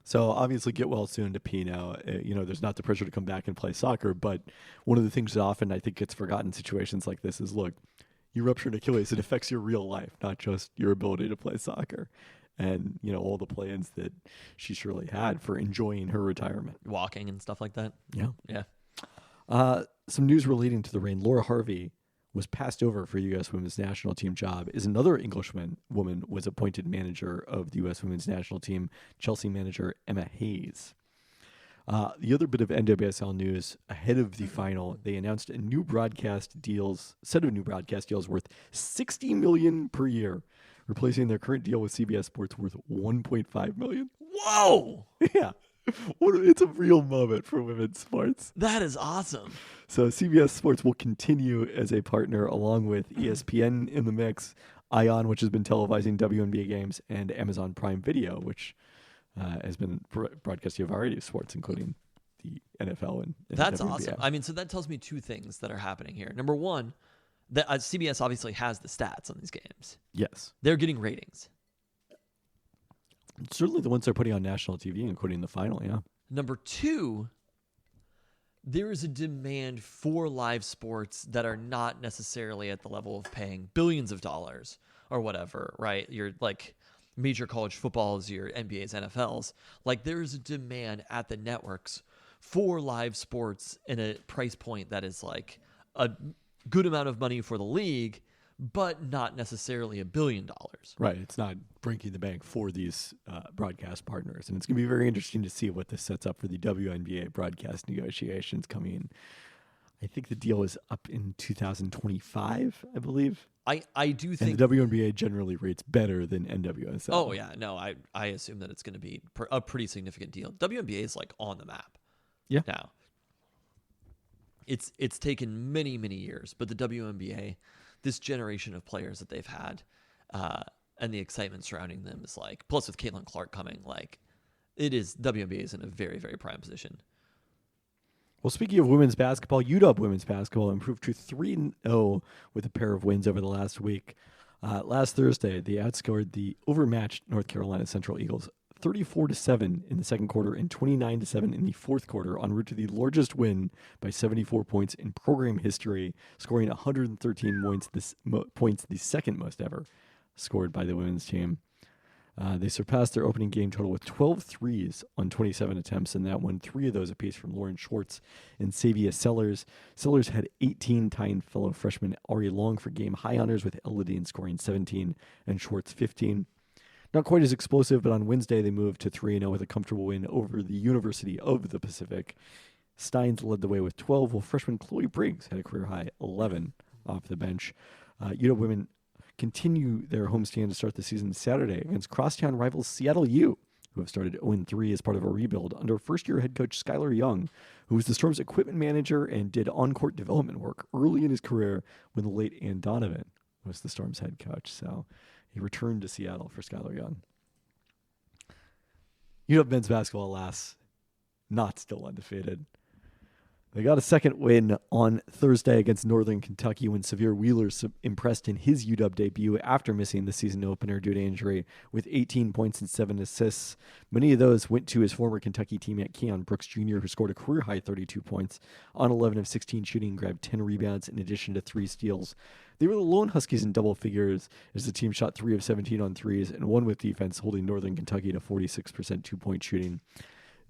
So obviously, get well soon to Pino. There's not the pressure to come back and play soccer, but one of the things that often I think gets forgotten in situations like this is, look, you rupture an Achilles, it affects your real life, not just your ability to play soccer. And, all the plans that she surely had for enjoying her retirement. Walking and stuff like that. Yeah. Yeah. Some news relating to the rain. Laura Harvey was passed over for U.S. women's national team job as another Englishwoman was appointed manager of the U.S. women's national team, Chelsea manager Emma Hayes. The other bit of NWSL news ahead of the final, they announced set of new broadcast deals worth $60 million per year, replacing their current deal with CBS Sports worth $1.5 million. Whoa! Yeah. It's a real moment for women's sports. That is awesome. So CBS Sports will continue as a partner along with ESPN in the mix, ION, which has been televising WNBA games, and Amazon Prime Video, which has been broadcasting a variety of sports, including the NFL and That's WNBA. awesome. I mean, so that tells me two things that are happening here. Number one, that CBS obviously has the stats on these games. Yes. They're getting ratings. Certainly the ones they're putting on national TV, including the final, yeah. Number two, there is a demand for live sports that are not necessarily at the level of paying billions of dollars or whatever, right? You're like major college footballs, your NBAs, NFLs. Like there's a demand at the networks for live sports in a price point that is like a good amount of money for the league, but not necessarily $1 billion. Right. It's not breaking the bank for these broadcast partners. And it's going to be very interesting to see what this sets up for the WNBA broadcast negotiations coming. I think the deal is up in 2025, I believe. I do think... And the WNBA generally rates better than NWSL. Oh, yeah. No, I assume that it's going to be a pretty significant deal. WNBA is like on the map. Yeah. Now, it's taken many, many years, but the WNBA... this generation of players that they've had and the excitement surrounding them is like, plus with Caitlin Clark coming, like WNBA is in a very, very prime position. Well, speaking of women's basketball, UW women's basketball improved to 3-0 with a pair of wins over the last week. Last Thursday, they outscored the overmatched North Carolina Central Eagles 34-7 in the second quarter and 29-7 in the fourth quarter, en route to the largest win by 74 points in program history, scoring 113 points, the second most ever scored by the women's team. They surpassed their opening game total with 12 threes on 27 attempts, and that won 3 of those apiece from Lauren Schwartz and Savia Sellers. Sellers had 18, tying fellow freshman Ari Long for game high honors, with Eladine scoring 17 and Schwartz 15. Not quite as explosive, but on Wednesday they moved to 3-0 with a comfortable win over the University of the Pacific. Steins led the way with 12, while freshman Chloe Briggs had a career-high 11 off the bench. UW women continue their homestand to start the season Saturday against crosstown rivals Seattle U, who have started 0-3 as part of a rebuild under first-year head coach Skylar Young, who was the Storm's equipment manager and did on-court development work early in his career when the late Ann Donovan was the Storm's head coach. So he returned to Seattle for Skylar Young. UW men's basketball, alas, not still undefeated. They got a second win on Thursday against Northern Kentucky when Severe Wheeler impressed in his UW debut after missing the season opener due to injury with 18 points and 7 assists. Many of those went to his former Kentucky teammate Keon Brooks Jr., who scored a career-high 32 points on 11 of 16 shooting and grabbed 10 rebounds in addition to 3 steals. They were the lone Huskies in double figures as the team shot 3 of 17 on threes and won with defense, holding Northern Kentucky to 46% two-point shooting.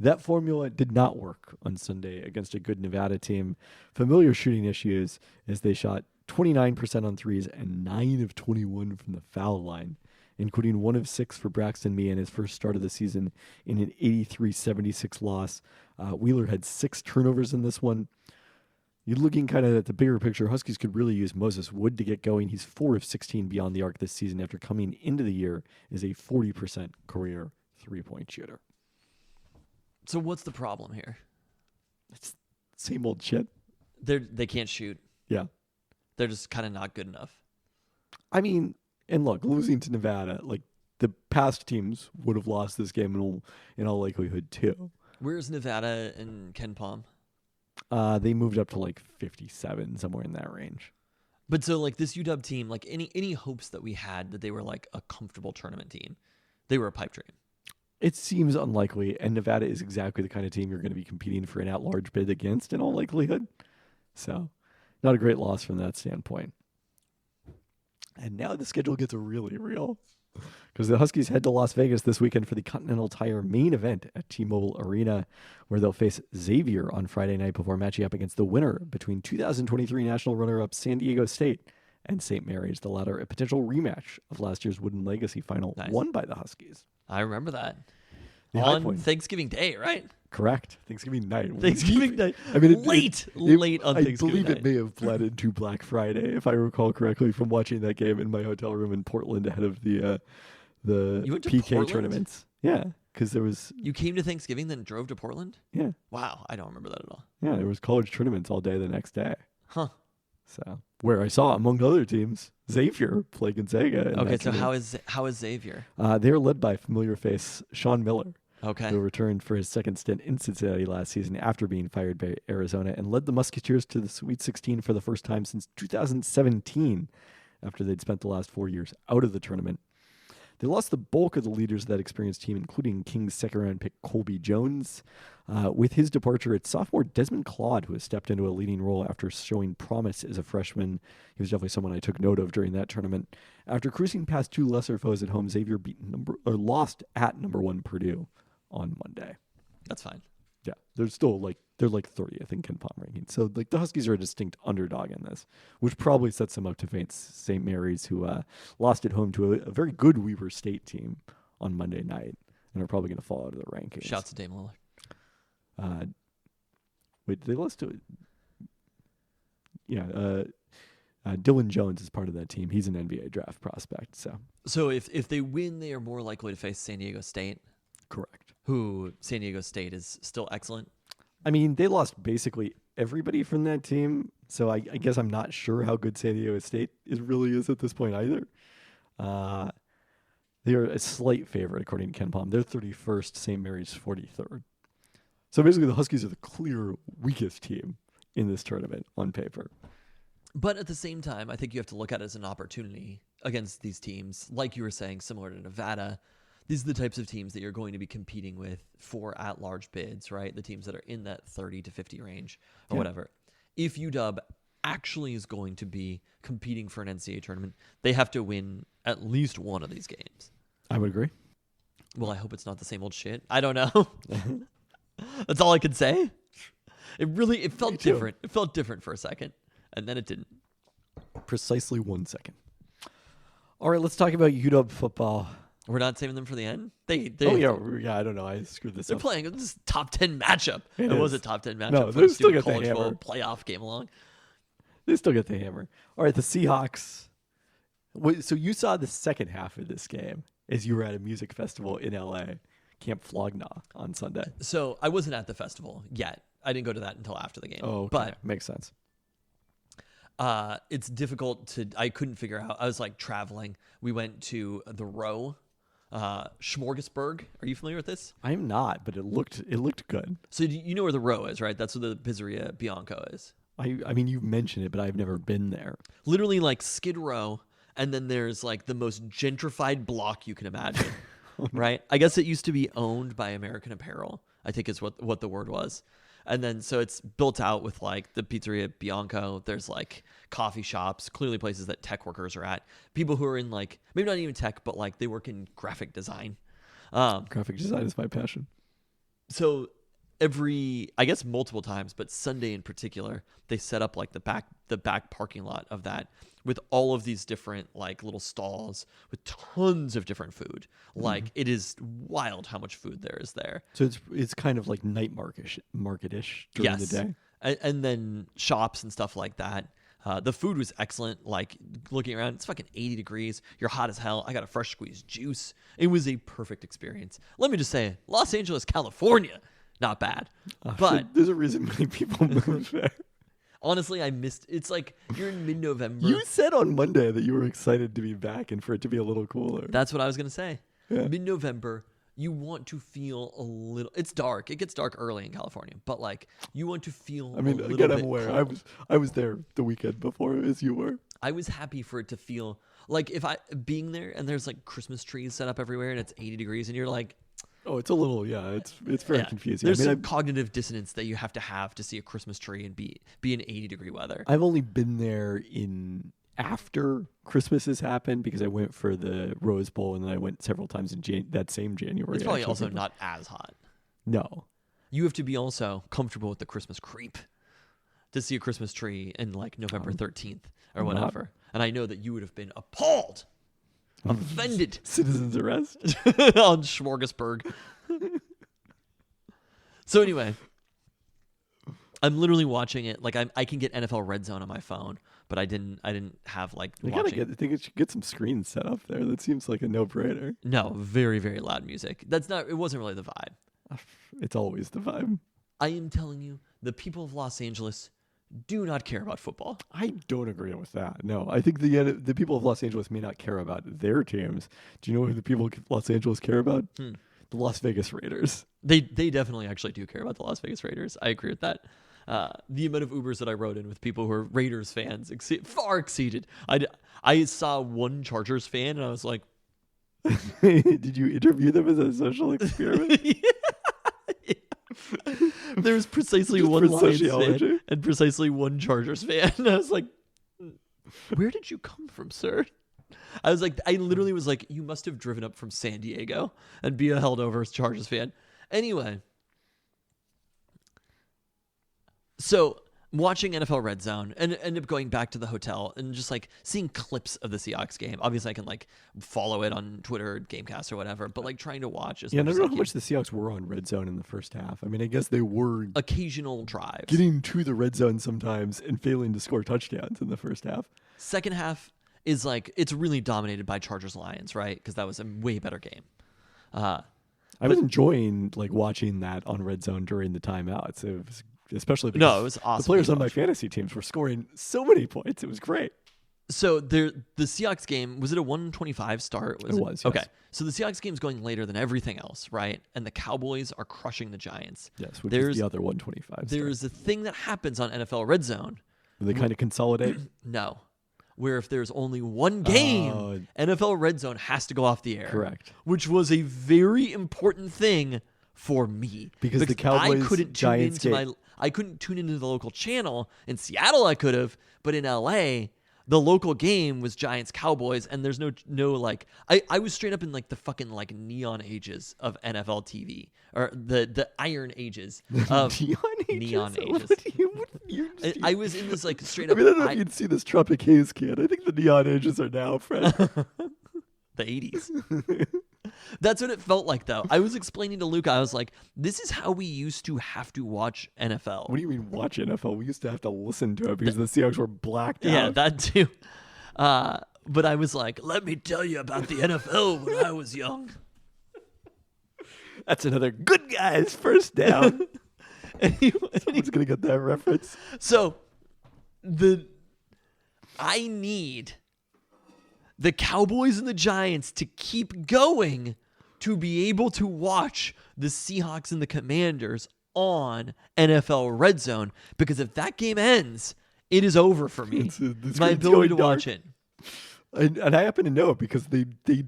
That formula did not work on Sunday against a good Nevada team. Familiar shooting issues as they shot 29% on threes and 9 of 21 from the foul line, including 1 of 6 for Braxton Mee in his first start of the season in an 83-76 loss. Wheeler had 6 turnovers in this one. You're looking kind of at the bigger picture. Huskies could really use Moses Wood to get going. He's 4 of 16 beyond the arc this season after coming into the year as a 40% career three-point shooter. So what's the problem here? It's same old shit. They can't shoot. Yeah. They're just kind of not good enough. I mean, and look, losing to Nevada, like, the past teams would have lost this game in all likelihood too. Where's Nevada and Ken Palm? They moved up to like 57, somewhere in that range. But so like this UW team, like any hopes that we had that they were like a comfortable tournament team, they were a pipe dream. It seems unlikely, and Nevada is exactly the kind of team you're going to be competing for an at-large bid against in all likelihood. So, not a great loss from that standpoint. And now the schedule gets really real, because the Huskies head to Las Vegas this weekend for the Continental Tire main event at T-Mobile Arena, where they'll face Xavier on Friday night before matching up against the winner between 2023 national runner-up San Diego State and St. Mary's, the latter a potential rematch of last year's Wooden Legacy final won by the Huskies. I remember that. On Thanksgiving Day, right? Correct. Thanksgiving night. Thanksgiving Day. I mean, late on Thanksgiving I believe night. it may have bled into Black Friday, if I recall correctly, from watching that game in my hotel room in Portland ahead of the You went to PK Portland? tournaments. Yeah, because there was You came to Thanksgiving, then drove to Portland? yeah Wow, I don't remember that at all. there was college tournaments all day the next day. Huh. So where I saw, among other teams, Xavier play Gonzaga. in Okay, that so tournament. how is Xavier? They're led by familiar face Sean Miller, Okay. who returned for his second stint in Cincinnati last season after being fired by Arizona, and led the Musketeers to the Sweet 16 for the first time since 2017, after they'd spent the last 4 years out of the tournament. They lost the bulk of the leaders of that experienced team, including Kings second-round pick Colby Jones. With his departure, it's sophomore Desmond Claude who has stepped into a leading role after showing promise as a freshman. He was definitely someone I took note of during that tournament. After cruising past two lesser foes at home, Xavier lost at number 1 Purdue on Monday. That's fine. Yeah, they're still they're 30th in Ken Palm ranking. So the Huskies are a distinct underdog in this, which probably sets them up to face St. Mary's, who lost at home to a very good Weber State team on Monday night, and are probably going to fall out of the rankings. Shouts to Dame Lillard. Wait, they lost to Dylan Jones is part of that team. He's an NBA draft prospect. So if they win, they are more likely to face San Diego State, Correct. who San Diego State is still excellent. I mean, they lost basically everybody from that team, so I guess I'm not sure how good San Diego State really is at this point either. They're a slight favorite, according to Ken Palm. They're 31st, St. Mary's 43rd. So basically, the Huskies are the clear weakest team in this tournament on paper. But at the same time, I think you have to look at it as an opportunity against these teams. Like you were saying, similar to Nevada, these are the types of teams that you're going to be competing with for at-large bids, right? The teams that are in that 30 to 50 range or whatever. If UW actually is going to be competing for an NCAA tournament, they have to win at least one of these games. I would agree. Well, I hope it's not the same old shit. I don't know. That's all I can say. It felt different. It felt different for a second, and then it didn't. Precisely 1 second. All right, let's talk about UW football. We're not saving them for the end. They Yeah, I don't know. I screwed this They're up. playing this top 10 matchup. It It was is. a top 10 matchup. No, for they a still stupid get the college hammer. football playoff game along. They still get the hammer. All right, the Seahawks. So you saw the second half of this game as you were at a music festival in LA, Camp Flognaw, on Sunday. So I wasn't at the festival yet. I didn't go to that until after the game. Oh, okay. But Makes sense. it's difficult I couldn't figure out. I was like traveling. We went to the Row, Smorgasburg. Are you familiar with this? I'm not, but it looked good. So you know where the Row is, right? That's where the Pizzeria Bianco is. I mean, you've mentioned it, but I've never been there. Literally like Skid Row, and then there's like the most gentrified block you can imagine, right? I guess it used to be owned by American Apparel, I think is what the word was. And then so it's built out with like the Pizzeria Bianco. There's like coffee shops, clearly places that tech workers are at. People who are in like, maybe not even tech, but like they work in graphic design. Graphic design is my passion. So I guess multiple times, but Sunday in particular, they set up like the back parking lot of that with all of these different like little stalls with tons of different food. Like it is wild how much food there is there. So it's kind of like night market-ish during the day. And then shops and stuff like that. The food was excellent. Like looking around, it's fucking 80 degrees. You're hot as hell. I got a fresh squeezed juice. It was a perfect experience. Let me just say, Los Angeles, California, not bad. But there's a reason many people move there. honestly, I missed. It's like you're in mid-November. You said on Monday that you were excited to be back and for it to be a little cooler. That's what I was gonna say. Mid-November, you want to feel a little. It's dark. It gets dark early in California, but like you want to feel. I mean, a little again, bit I'm aware. cold. I was there the weekend before as you were. I was happy for it to feel like if I being there and there's like Christmas trees set up everywhere and it's 80 degrees and you're like, Oh, it's a little, it's very confusing. There's I mean, some cognitive dissonance that you have to see a Christmas tree and be in 80-degree weather. I've only been there in after Christmas has happened because I went for the Rose Bowl and then I went several times in that same January. It's probably actually. also not as hot. No. You have to be also comfortable with the Christmas creep to see a Christmas tree in like November 13th or whatever. And I know that you would have been appalled, offended Citizen's arrest. on Smorgasburg. So anyway, I'm literally watching it. Like I can get NFL Red Zone on my phone, but I didn't have like watching. I think it should get some screens set up there. That seems like a no-brainer. No, very, very loud music. It wasn't really the vibe. It's always the vibe. I am telling you, the people of Los Angeles do not care about football. I don't agree with that. No, I think the people of Los Angeles may not care about their teams. Do you know who the people of Los Angeles care about? The Las Vegas Raiders. They definitely actually do care about the Las Vegas Raiders. I agree with that. The amount of Ubers that I rode in with people who are Raiders fans far exceeded. I saw one Chargers fan and I was like, Did you interview them as a social experiment? There's precisely Just one for Lions sociology? fan and precisely one Chargers fan. And I was like, where did you come from, sir? I literally was like, you must have driven up from San Diego and be a held over Chargers fan. Anyway. So watching NFL Red Zone and end up going back to the hotel and just like seeing clips of the Seahawks game. Obviously I can like follow it on Twitter, Gamecast or whatever, but like trying to watch as Yeah, I much don't as know how much the Seahawks were on red zone in the first half. I mean, I guess they were occasional drives. getting to the red zone sometimes and failing to score touchdowns in the first half. Second half is like, it's really dominated by Chargers Lions, right? Because that was a way better game. I was enjoying like watching that on red zone during the timeouts. It was especially because it was awesome the players to on my watch. fantasy teams were scoring so many points. It was great. So the Seahawks game, was it a 125 start? It was, yes. Okay. So the Seahawks game's going later than everything else, right? And the Cowboys are crushing the Giants. Yes, which is the other 125. There's a thing that happens on NFL Red Zone. They kind of consolidate. No. Where if there's only one game, Oh. NFL Red Zone has to go off the air. Correct. Which was a very important thing for me. Because the Cowboys, I couldn't Giants game. I couldn't tune into the local channel. In Seattle I could have, but in LA, the local game was Giants Cowboys, and there's no like I was straight up in like the fucking like neon ages of NFL TV. Or the iron ages of Neon ages. I was in this like straight I up mean, I don't know if you'd see this Tropic Haze kid. I think the neon ages are now, Fred. the 80s. That's what it felt like, though. I was explaining to Luca, I was like, this is how we used to have to watch NFL. What do you mean watch NFL? We used to have to listen to it because the Seahawks were blacked Yeah, out. that too. But I was like, let me tell you about the NFL when I was young. That's another good guys first down. Anyway, Someone's going to get that reference. so I need the Cowboys and the Giants to keep going to be able to watch the Seahawks and the Commanders on NFL Red Zone, because if that game ends, it is over for me. My ability to watch it. And I happen to know it because they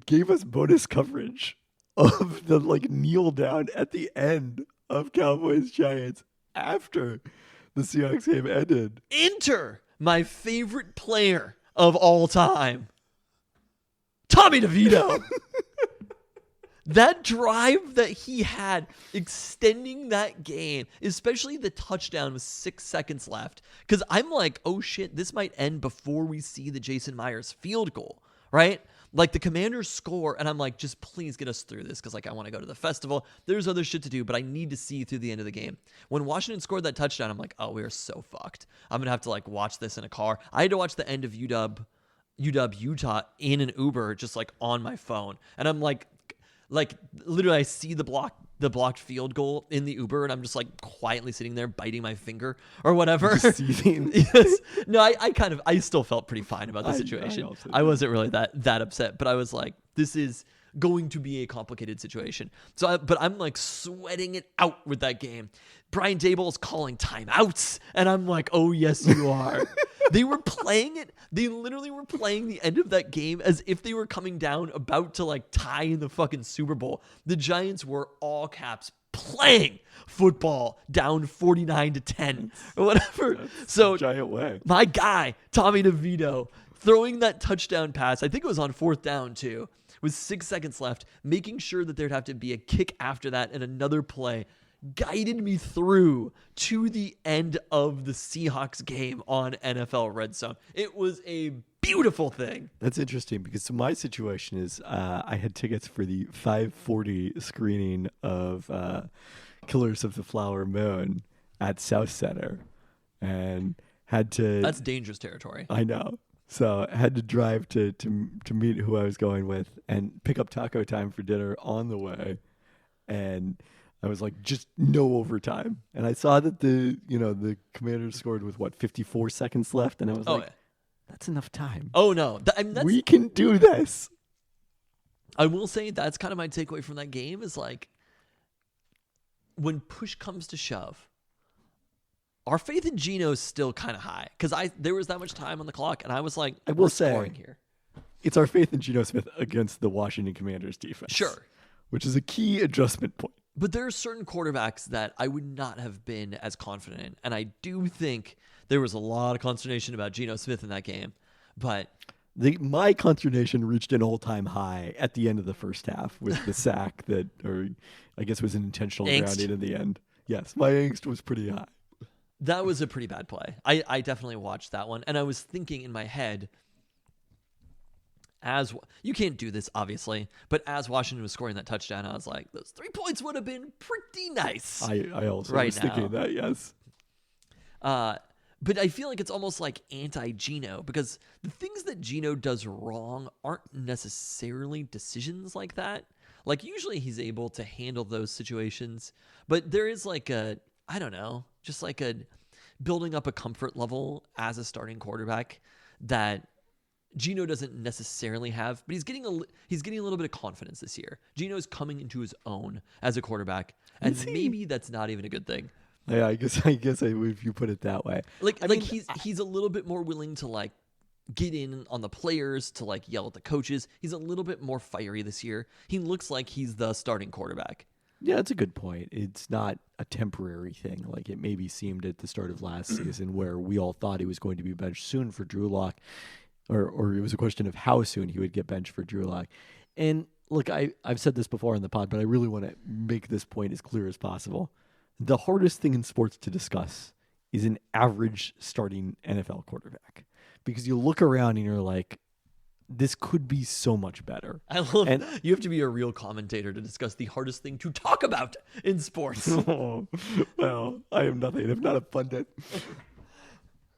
gave us bonus coverage of the like kneel down at the end of Cowboys Giants after the Seahawks game ended. Enter my favorite player of all time, Tommy DeVito. That drive that he had extending that game, especially the touchdown with 6 seconds left, because I'm like, oh shit, this might end before we see the Jason Myers field goal, right? Like the Commanders score, and I'm like, just please get us through this, because like I want to go to the festival. There's other shit to do, but I need to see through the end of the game. When Washington scored that touchdown, I'm like, oh, we are so fucked. I'm gonna have to like watch this in a car. I had to watch the end of UW Utah in an Uber, just like on my phone, and I'm like literally I see the blocked field goal in the Uber, and I'm just like quietly sitting there biting my finger or whatever. Yes. No, I still felt pretty fine about the situation. I wasn't really that upset, but I was like, this is going to be a complicated situation. But I'm like sweating it out with that game. Brian Daboll's calling timeouts, and I'm like, oh yes, you are. They were playing it. They literally were playing the end of that game as if they were coming down about to like tie in the fucking Super Bowl. The Giants were all caps playing football down 49-10 or whatever. So giant way. My guy, Tommy DeVito, throwing that touchdown pass, I think it was on 4th down too, with 6 seconds left, making sure that there'd have to be a kick after that and another play, guided me through to the end of the Seahawks game on NFL Red Zone. It was a beautiful thing. That's interesting because my situation is I had tickets for the 5:40 screening of Killers of the Flower Moon at South Center and had to... That's dangerous territory. I know. So I had to drive to meet who I was going with and pick up taco time for dinner on the way. And I was like, just no overtime. And I saw that the Commanders scored with 54 seconds left. And I was like, that's enough time. Oh, no. We can do this. I will say that's kind of my takeaway from that game is like, when push comes to shove, our faith in Geno is still kind of high because there was that much time on the clock, and I was like, I will say, scoring here. It's our faith in Geno Smith against the Washington Commanders defense. Sure. Which is a key adjustment point. But there are certain quarterbacks that I would not have been as confident in, and I do think there was a lot of consternation about Geno Smith in that game, but... My consternation reached an all-time high at the end of the first half with the sack that, or I guess was an intentional grounding in the end. Yes, my angst was pretty high. That was a pretty bad play. I definitely watched that one, and I was thinking in my head, you can't do this, obviously, but as Washington was scoring that touchdown, I was like, those 3 points would have been pretty nice. I also was thinking that, yes. But I feel like it's almost like anti-Geno because the things that Geno does wrong aren't necessarily decisions like that. Like usually he's able to handle those situations, but there is like just like a building up a comfort level as a starting quarterback that Geno doesn't necessarily have, but he's getting a little bit of confidence this year. Geno's coming into his own as a quarterback, and maybe that's not even a good thing. Yeah, I guess if you put it that way. He's a little bit more willing to like get in on the players, to like yell at the coaches. He's a little bit more fiery this year. He looks like he's the starting quarterback. Yeah, that's a good point. It's not a temporary thing like it maybe seemed at the start of last season where we all thought he was going to be benched soon for Drew Lock, or it was a question of how soon he would get benched for Drew Lock. And look, I've said this before on the pod, but I really want to make this point as clear as possible. The hardest thing in sports to discuss is an average starting NFL quarterback because you look around and you're like, this could be so much better. I love you have to be a real commentator to discuss the hardest thing to talk about in sports. Oh, well, I am nothing if not a pundit.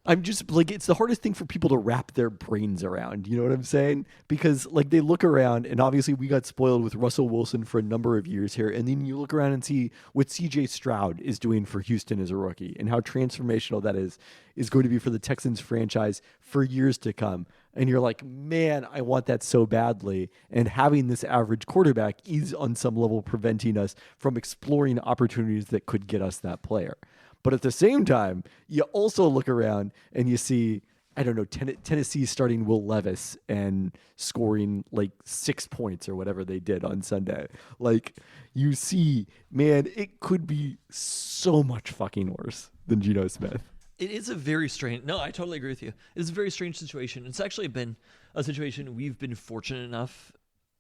I'm just like, it's the hardest thing for people to wrap their brains around. You know what I'm saying? Because like they look around and obviously we got spoiled with Russell Wilson for a number of years here. And then you look around and see what CJ Stroud is doing for Houston as a rookie and how transformational that is going to be for the Texans franchise for years to come. And you're like, man, I want that so badly. And having this average quarterback is on some level preventing us from exploring opportunities that could get us that player. But at the same time, you also look around and you see, I don't know, Tennessee starting Will Levis and scoring like 6 points or whatever they did on Sunday. Like you see, man, it could be so much fucking worse than Geno Smith. It is a very strange... No, I totally agree with you. It is a very strange situation. It's actually been a situation we've been fortunate enough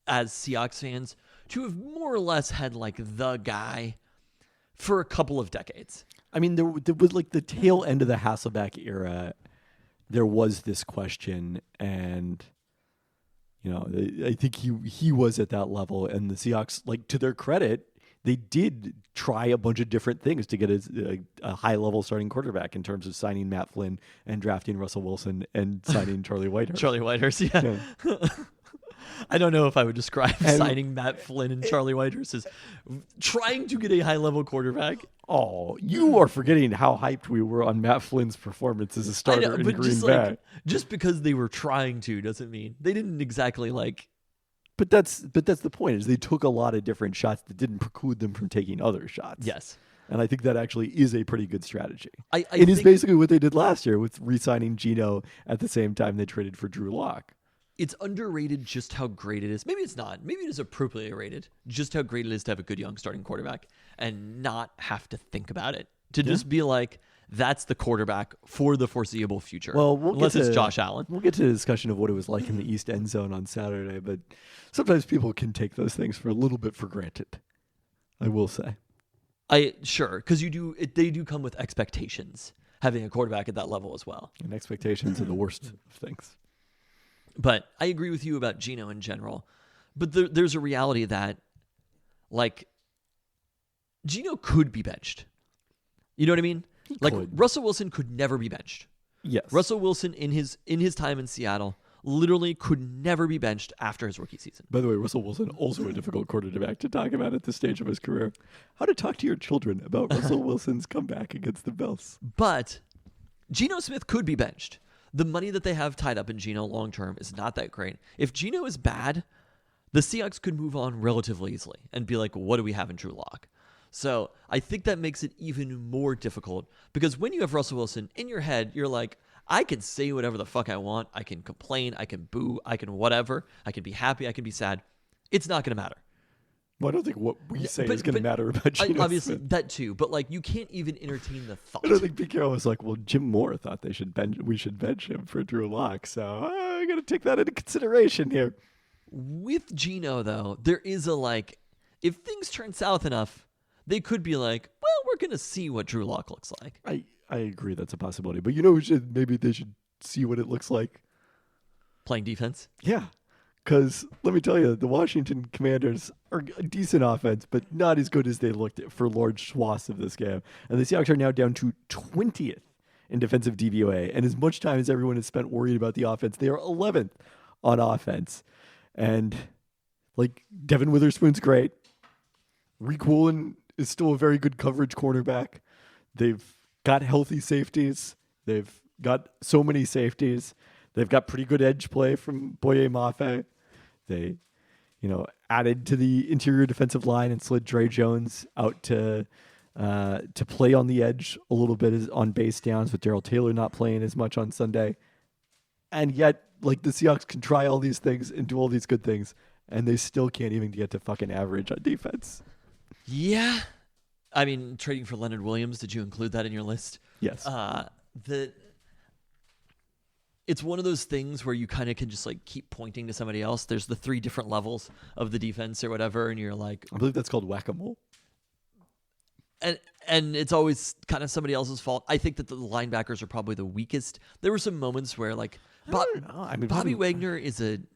as Seahawks fans to have more or less had like the guy for a couple of decades. I mean, there was like the tail end of the Hasselbeck era. There was this question, and you know, I think he was at that level. And the Seahawks, like to their credit, they did try a bunch of different things to get a high level starting quarterback in terms of signing Matt Flynn and drafting Russell Wilson and signing Charlie Whitehurst. Charlie Whitehurst, yeah. I don't know if I would describe signing Matt Flynn and Charlie Whitehurst as trying to get a high-level quarterback. Oh, you are forgetting how hyped we were on Matt Flynn's performance as a starter in Green Bay. Just because they were trying to doesn't mean they didn't exactly like But that's the point, is they took a lot of different shots that didn't preclude them from taking other shots. Yes. And I think that actually is a pretty good strategy. It is basically what they did last year with re-signing Gino at the same time they traded for Drew Lock. It's underrated just how great it is. Maybe it's not. Maybe it is appropriately rated. Just how great it is to have a good young starting quarterback and not have to think about it. To just be like, that's the quarterback for the foreseeable future. Well, unless it's Josh Allen. We'll get to the discussion of what it was like in the East End Zone on Saturday, but sometimes people can take those things for a little bit for granted. I will say. Sure, because they do come with expectations, having a quarterback at that level as well. And expectations are the worst of things. But I agree with you about Gino in general. But there's a reality that, like, Gino could be benched. You know what I mean? Russell Wilson could never be benched. Yes. Russell Wilson in his time in Seattle literally could never be benched after his rookie season. By the way, Russell Wilson, also a difficult quarterback to talk about at this stage of his career. How to talk to your children about Russell Wilson's comeback against the Bills. But Geno Smith could be benched. The money that they have tied up in Geno long term is not that great. If Geno is bad, the Seahawks could move on relatively easily and be like, what do we have in Drew Lock? So I think that makes it even more difficult because when you have Russell Wilson in your head, you're like, I can say whatever the fuck I want. I can complain. I can boo. I can whatever. I can be happy. I can be sad. It's not going to matter. Well, I don't think what we say is going to matter about Geno obviously, Smith. that too. But like, you can't even entertain the thought. I don't think Pete Carroll was like, well, Jim Moore thought we should bench him for Drew Lock. So I got to take that into consideration here. With Geno, though, there is a like, if things turn south enough, they could be like, well, we're going to see what Drew Lock looks like. I agree that's a possibility. But you know, maybe they should see what it looks like. Playing defense? Yeah. Because let me tell you, the Washington Commanders are a decent offense, but not as good as they looked for large swaths of this game. And the Seahawks are now down to 20th in defensive DVOA. And as much time as everyone has spent worried about the offense, they are 11th on offense. And like Devin Witherspoon's great. Reek Woolen is still a very good coverage cornerback. They've got healthy safeties. They've got so many safeties. They've got pretty good edge play from Boye Mafe. They, added to the interior defensive line and slid Dre Jones out to play on the edge a little bit on base downs, with Darrell Taylor not playing as much on Sunday. And yet, like, the Seahawks can try all these things and do all these good things, and they still can't even get to fucking average on defense. Yeah. I mean, trading for Leonard Williams, did you include that in your list? Yes. It's one of those things where you kind of can just like keep pointing to somebody else. There's the 3 different levels of the defense or whatever, and you're like, I believe that's called whack-a-mole. And it's always kind of somebody else's fault. I think that the linebackers are probably the weakest. There were some moments where like Bobby Wagner is an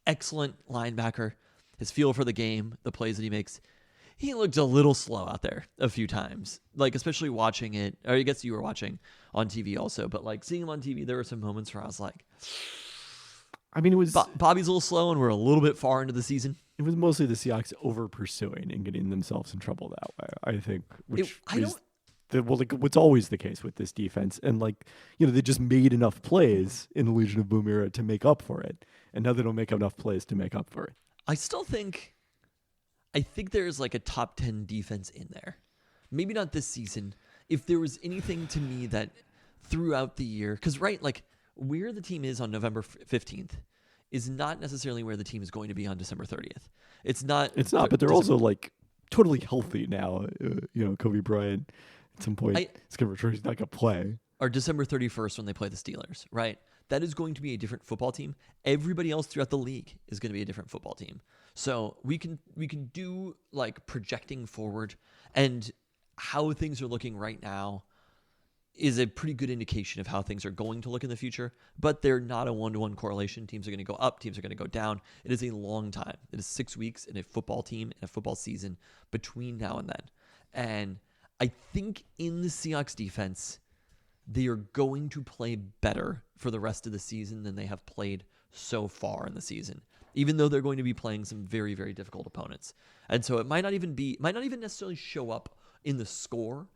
excellent linebacker. His feel for the game, the plays that he makes. He looked a little slow out there a few times, like especially watching it. Or I guess you were watching on TV also, but like seeing him on TV, there were some moments where I was like, I mean, it was Bobby's a little slow, and we're a little bit far into the season. It was mostly the Seahawks over pursuing and getting themselves in trouble that way, I think. What's always the case with this defense, and they just made enough plays in the Legion of Boom era to make up for it, and now they don't make enough plays to make up for it. I think there's like a top 10 defense in there. Maybe not this season. If there was anything to me that throughout the year, because where the team is on November 15th is not necessarily where the team is going to be on December 30th. It's not, but they're also like totally healthy now. Kobe Bryant at some point is going to return. He's not going to play. Or December 31st when they play the Steelers, right? That is going to be a different football team. Everybody else throughout the league is going to be a different football team. So we can do like projecting forward, and how things are looking right now is a pretty good indication of how things are going to look in the future, but they're not a one-to-one correlation. Teams are going to go up, teams are going to go down. It is a long time. It is 6 weeks in a football team and a football season between now and then. And I think in the Seahawks defense, they are going to play better for the rest of the season than they have played so far in the season, even though they're going to be playing some very, very difficult opponents. And so it might not even necessarily show up in the score,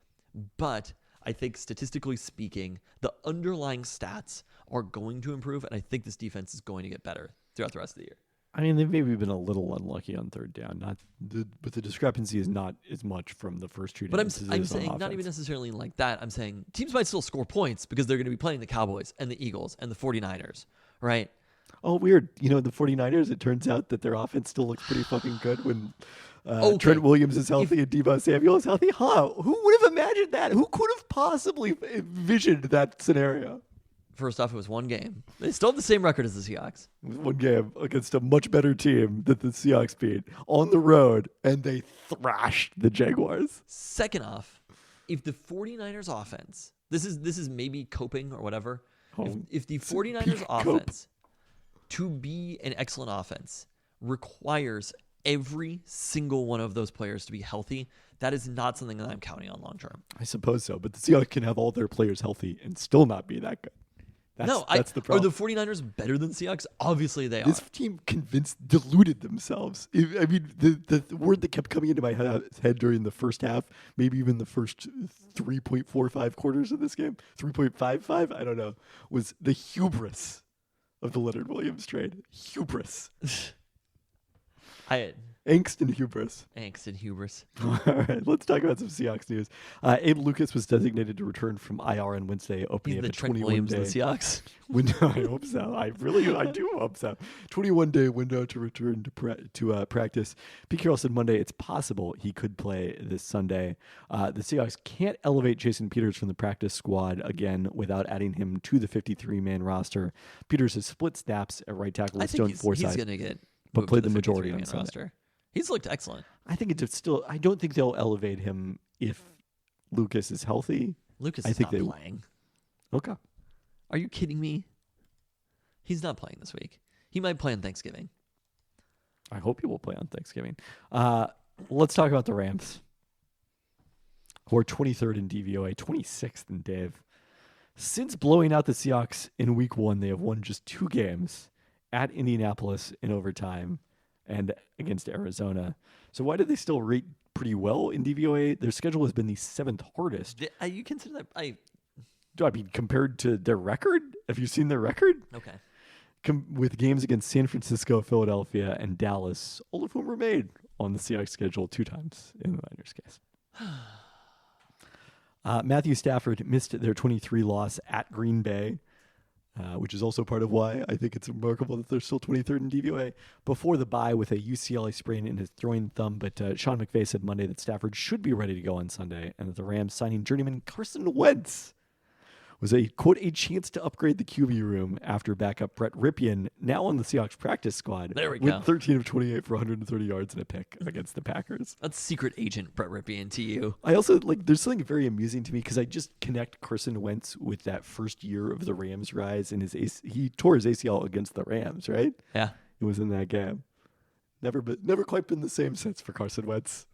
but I think statistically speaking, the underlying stats are going to improve, and I think this defense is going to get better throughout the rest of the year. I mean, they've maybe been a little unlucky on third down. But the discrepancy is not as much from the first two. But I'm downs as it I'm is on saying not offense. even necessarily like that. I'm saying teams might still score points because they're going to be playing the Cowboys and the Eagles and the 49ers, right? Oh, weird. The 49ers, it turns out that their offense still looks pretty fucking good when Okay. Trent Williams is healthy and Deebo Samuel is healthy. Huh? Who would have imagined that? Who could have possibly envisioned that scenario? First off, it was one game. They still have the same record as the Seahawks. It was one game against a much better team that the Seahawks beat on the road, and they thrashed the Jaguars. Second off, if the 49ers offense, this is maybe coping or whatever. If the 49ers offense to be an excellent offense requires every single one of those players to be healthy, that is not something that I'm counting on long term. I suppose so, but the Seahawks can have all their players healthy and still not be that good. That's the problem. Are the 49ers better than the Seahawks? Obviously they are. This team deluded themselves. I mean, the word that kept coming into my head during the first half, maybe even the first 3.45 quarters of this game, 3.55, I don't know, was the hubris of the Leonard Williams trade. Hubris. Angst and hubris. Angst and hubris. All right, let's talk about some Seahawks news. Abe Lucas was designated to return from IR on Wednesday, opening He's up the a Trent 21 Williams day of the Seahawks. window. I hope so. I do hope so. 21-day window to return to practice. Pete Carroll said Monday it's possible he could play this Sunday. The Seahawks can't elevate Jason Peters from the practice squad again without adding him to the 53-man roster. Peters has split snaps at right tackle with Stone Forsythe. He's going to get but moved played to the majority 53-man on Sunday. roster. He's looked excellent. I think it's still. I don't think they'll elevate him if Lucas is healthy. Lucas I is think not they- playing. Okay. Are you kidding me? He's not playing this week. He might play on Thanksgiving. I hope he will play on Thanksgiving. Let's talk about the Rams, who are 23rd in DVOA, 26th in Dave. Since blowing out the Seahawks in Week 1, they have won just 2 games at Indianapolis in overtime and against Arizona. So why did they still rate pretty well in DVOA? Their schedule has been the 7th hardest. You consider that? I mean, compared to their record? Have you seen their record? Okay. With games against San Francisco, Philadelphia, and Dallas, all of whom were made on the Seahawks schedule 2 times in the Niners case. Matthew Stafford missed their 23 loss at Green Bay, which is also part of why I think it's remarkable that they're still 23rd in DVOA, before the bye with a UCLA sprain in his throwing thumb. But Sean McVay said Monday that Stafford should be ready to go on Sunday, and that the Rams signing journeyman Carson Wentz was a, quote, a chance to upgrade the QB room after backup Brett Ripien, now on the Seahawks practice squad, There we went go. 13 of 28 for 130 yards and a pick against the Packers. That's secret agent Brett Ripien to you. I also, there's something very amusing to me because I just connect Carson Wentz with that first year of the Rams' rise, and he tore his ACL against the Rams, right? Yeah. It was in that game. Never quite been the same since for Carson Wentz.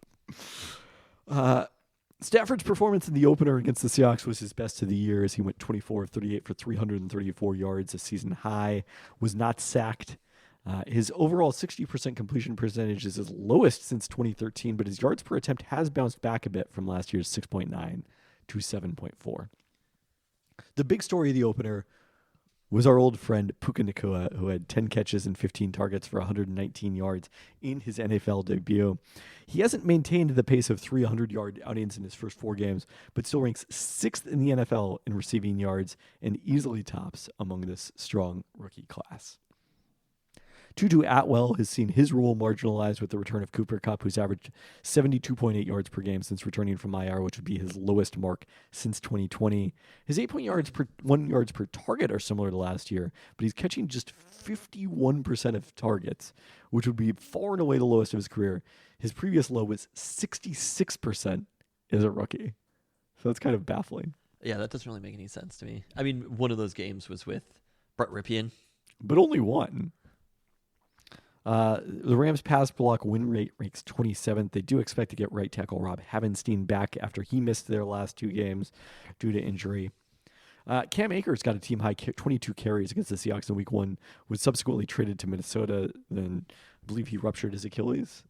Stafford's performance in the opener against the Seahawks was his best of the year, as he went 24 of 38 for 334 yards, a season high, was not sacked. His overall 60% completion percentage is his lowest since 2013, but his yards per attempt has bounced back a bit from last year's 6.9 to 7.4. The big story of the opener was our old friend Puka Nacua, who had 10 catches and 15 targets for 119 yards in his NFL debut. He hasn't maintained the pace of 300-yard outings in his first 4 games, but still ranks 6th in the NFL in receiving yards and easily tops among this strong rookie class. Tutu Atwell has seen his role marginalized with the return of Cooper Kupp, who's averaged 72.8 yards per game since returning from IR, which would be his lowest mark since 2020. His 8 yards per target are similar to last year, but he's catching just 51% of targets, which would be far and away the lowest of his career. His previous low was 66% as a rookie. So that's kind of baffling. Yeah, that doesn't really make any sense to me. I mean, one of those games was with Brett Ripien. But only one. The Rams' pass block win rate ranks 27th. They do expect to get right tackle Rob Havenstein back after he missed their last 2 games due to injury. Cam Akers got a team-high 22 carries against the Seahawks in Week 1, was subsequently traded to Minnesota. Then I believe he ruptured his Achilles.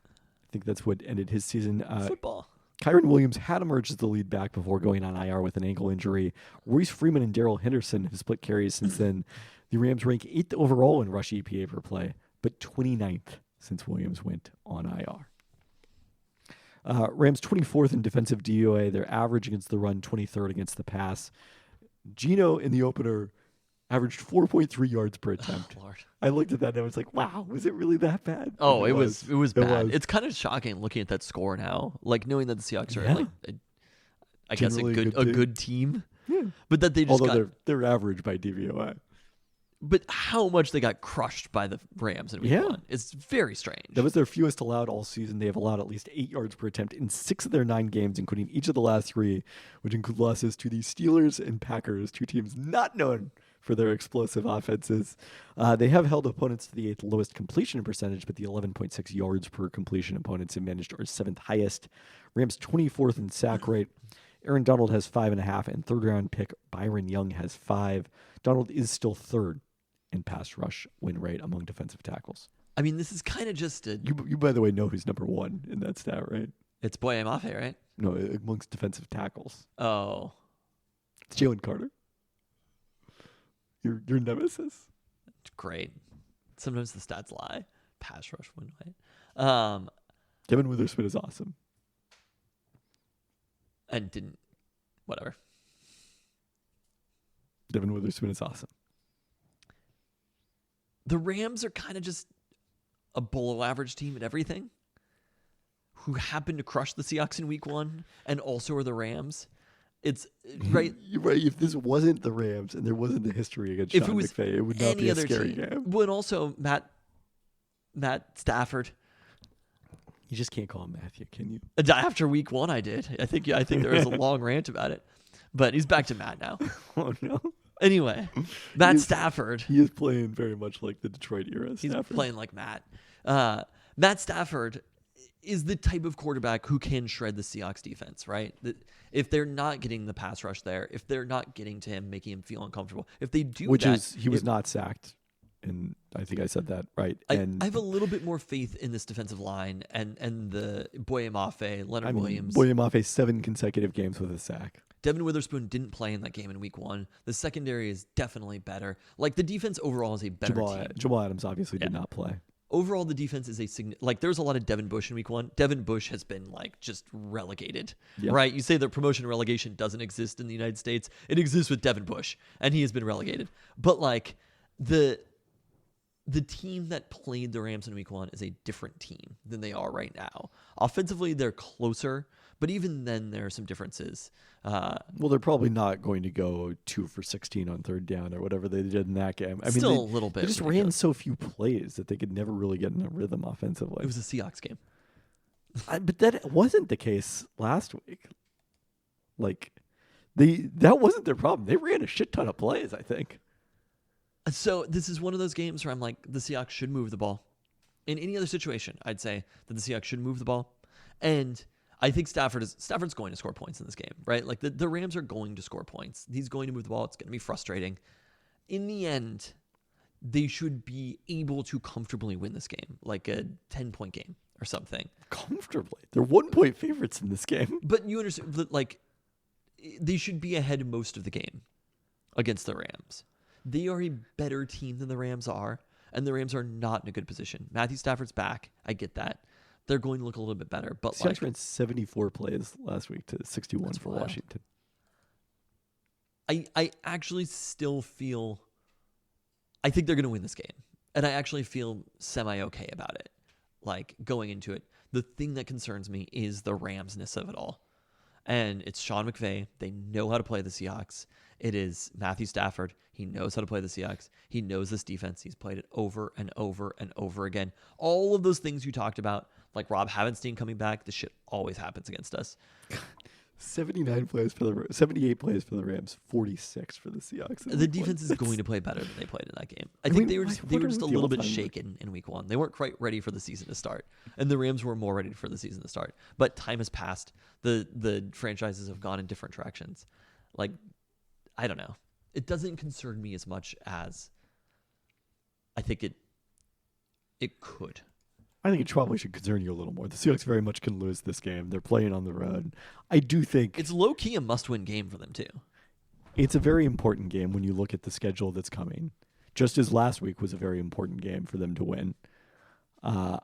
I think that's what ended his season. Football. Kyron Williams had emerged as the lead back before going on IR with an ankle injury. Royce Freeman and Darrell Henderson have split carries since then. The Rams rank 8th overall in rush EPA per play, but 29th since Williams went on IR. Rams 24th in defensive DOA. They're average against the run, 23rd against the pass. Geno in the opener averaged 4.3 yards per attempt. Oh, Lord. I looked at that and I was like, wow, was it really that bad? Oh, it was bad. was. It's kind of shocking looking at that score now, like knowing that the Seahawks are Yeah. like, I guess a Generally good team, Yeah. but that they just Although they're average by DVOA. But how much they got crushed by the Rams in week Yeah. 1. It's very strange. That was their fewest allowed all season. They have allowed at least 8 yards per attempt in 6 of their 9 games, including each of the last 3, which include losses to the Steelers and Packers, 2 teams not known for their explosive offenses. They have held opponents to the 8th lowest completion percentage, but the 11.6 yards per completion opponents have managed are 7th highest. Rams 24th in sack rate. Aaron Donald has 5.5, and third-round pick Byron Young has 5. Donald is still third in pass rush win rate among defensive tackles. I mean, this is kind of just a... You by the way, know who's number 1 in that stat, right? It's Boye Mafe, right? No, amongst defensive tackles. Oh. It's Jalen Carter. Your nemesis. Great. Sometimes the stats lie. Pass rush win rate. Devin Witherspoon is awesome. And didn't... Whatever. Devin Witherspoon is awesome. The Rams are kind of just a below average team at everything who happened to crush the Seahawks in week 1 and also are the Rams. It's right. You're right. If this wasn't the Rams and there wasn't the history against If Sean it was McVay, it would not any be a other scary team. game. But also Matt Stafford. You just can't call him Matthew, can you? After week 1, I did. I think there was a long rant about it, but he's back to Matt now. Oh, no. Anyway, Matt Stafford. He is playing very much like the Detroit era. He's Stafford. playing like Matt. Matt Stafford is the type of quarterback who can shred the Seahawks defense, right? If they're not getting the pass rush there, if they're not getting to him, making him feel uncomfortable, if they do He was not sacked. And I think I said that right. I have a little bit more faith in this defensive line and the Boye Mafe, Leonard Williams. Boye Mafe 7 consecutive games with a sack. Devin Witherspoon didn't play in that game in week 1. The secondary is definitely better. Like, the defense overall is a better team. Jamal Adams obviously did not play. Overall, the defense is there's a lot of Devin Bush in week 1. Devin Bush has been just relegated, right? You say that promotion and relegation doesn't exist in the United States. It exists with Devin Bush, and he has been relegated. But the team that played the Rams in week 1 is a different team than they are right now. Offensively, they're closer, but even then there are some differences. Well, they're probably not going to go 2 for 16 on third down or whatever they did in that game. I mean, a little bit. They just ran so few plays that they could never really get in a rhythm offensively. It was a Seahawks game. But that wasn't the case last week. That wasn't their problem. They ran a shit ton of plays, I think. So this is one of those games where I'm like, the Seahawks should move the ball. In any other situation, I'd say that the Seahawks should move the ball. And I think Stafford's going to score points in this game, right? Like the Rams are going to score points. He's going to move the ball. It's going to be frustrating. In the end, they should be able to comfortably win this game, like a 10-point game or something. Comfortably. They're 1-point favorites in this game. But you understand that, they should be ahead most of the game against the Rams. They are a better team than the Rams are, and the Rams are not in a good position. Matthew Stafford's back. I get that. They're going to look a little bit better. But Seahawks ran 74 plays last week to 61 for wild. Washington. I actually still feel... I think they're going to win this game. And I actually feel semi-okay about it. Going into it. The thing that concerns me is the Rams-ness of it all. And it's Sean McVay. They know how to play the Seahawks. It is Matthew Stafford. He knows how to play the Seahawks. He knows this defense. He's played it over and over and over again. All of those things you talked about, like Rob Havenstein coming back, this shit always happens against us. 78 plays for the Rams, 46 for the Seahawks. The defense is going to play better than they played in that game. I think they were just a little bit shaken in week 1. They weren't quite ready for the season to start. And the Rams were more ready for the season to start. But time has passed. The franchises have gone in different directions. I don't know. It doesn't concern me as much as I think it could. I think it probably should concern you a little more. The Seahawks very much can lose this game. They're playing on the road. I do think it's low-key a must-win game for them, too. It's a very important game when you look at the schedule that's coming. Just as last week was a very important game for them to win. They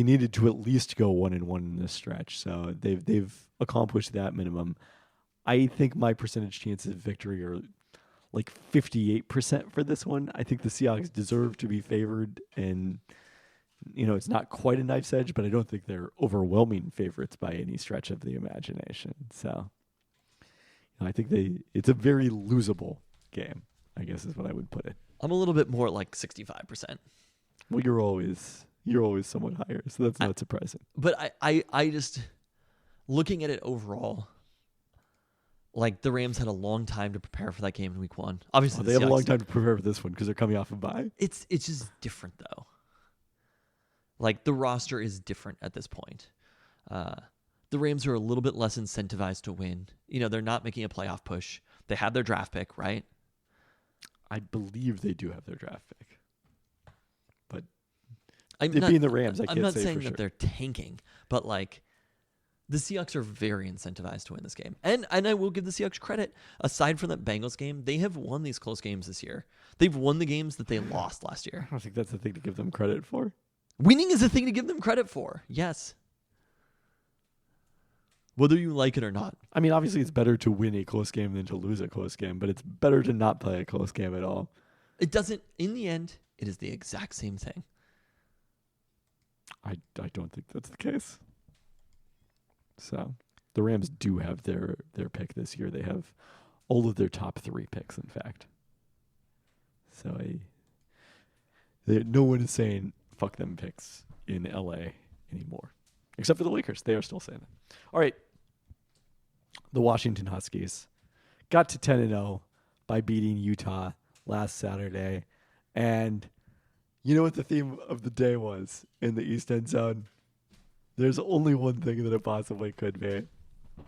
needed to at least go 1-1 in this stretch, so they've accomplished that minimum. I think my percentage chances of victory are like 58% for this one. I think the Seahawks deserve to be favored, and it's not quite a knife's edge, but I don't think they're overwhelming favorites by any stretch of the imagination. So I think it's a very losable game, I guess is what I would put it. I'm a little bit more like 65%. Well, you're always somewhat higher, so that's not surprising. But I just, looking at it overall, like the Rams had a long time to prepare for that game in week 1. Obviously, they have a long time to prepare for this one because they're coming off a bye. It's just different though. Like the roster is different at this point. The Rams are a little bit less incentivized to win. They're not making a playoff push. They have their draft pick, right? I believe they do have their draft pick. But I'm it not, being the Rams, I I'm can't not say saying for that sure. they're tanking, but like the Seahawks are very incentivized to win this game. And I will give the Seahawks credit. Aside from that Bengals game, they have won these close games this year. They've won the games that they lost last year. I don't think that's the thing to give them credit for. Winning is a thing to give them credit for. Yes. Whether you like it or not. I mean, obviously it's better to win a close game than to lose a close game, but it's better to not play a close game at all. It doesn't, in the end, it is the exact same thing. I don't think that's the case. So the Rams do have their pick this year. They have all of their top 3 picks, in fact. So no one is saying fuck them picks in LA anymore, except for the Lakers. They are still saying that. All right. The Washington Huskies got to 10-0 by beating Utah last Saturday. And you know what the theme of the day was in the East End Zone? There's only one thing that it possibly could be.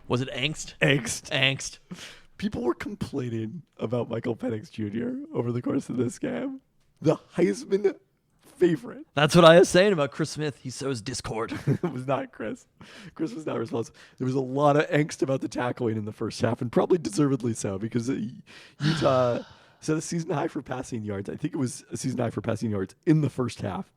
Was it angst? Angst. People were complaining about Michael Penix Jr. over the course of this game. The Heisman favorite. That's what I was saying about Chris Smith. He sows discord. It was not Chris. Chris was not responsible. There was a lot of angst about the tackling in the first half, and probably deservedly so, because Utah set a season high for passing yards. I think it was a season high for passing yards in the first half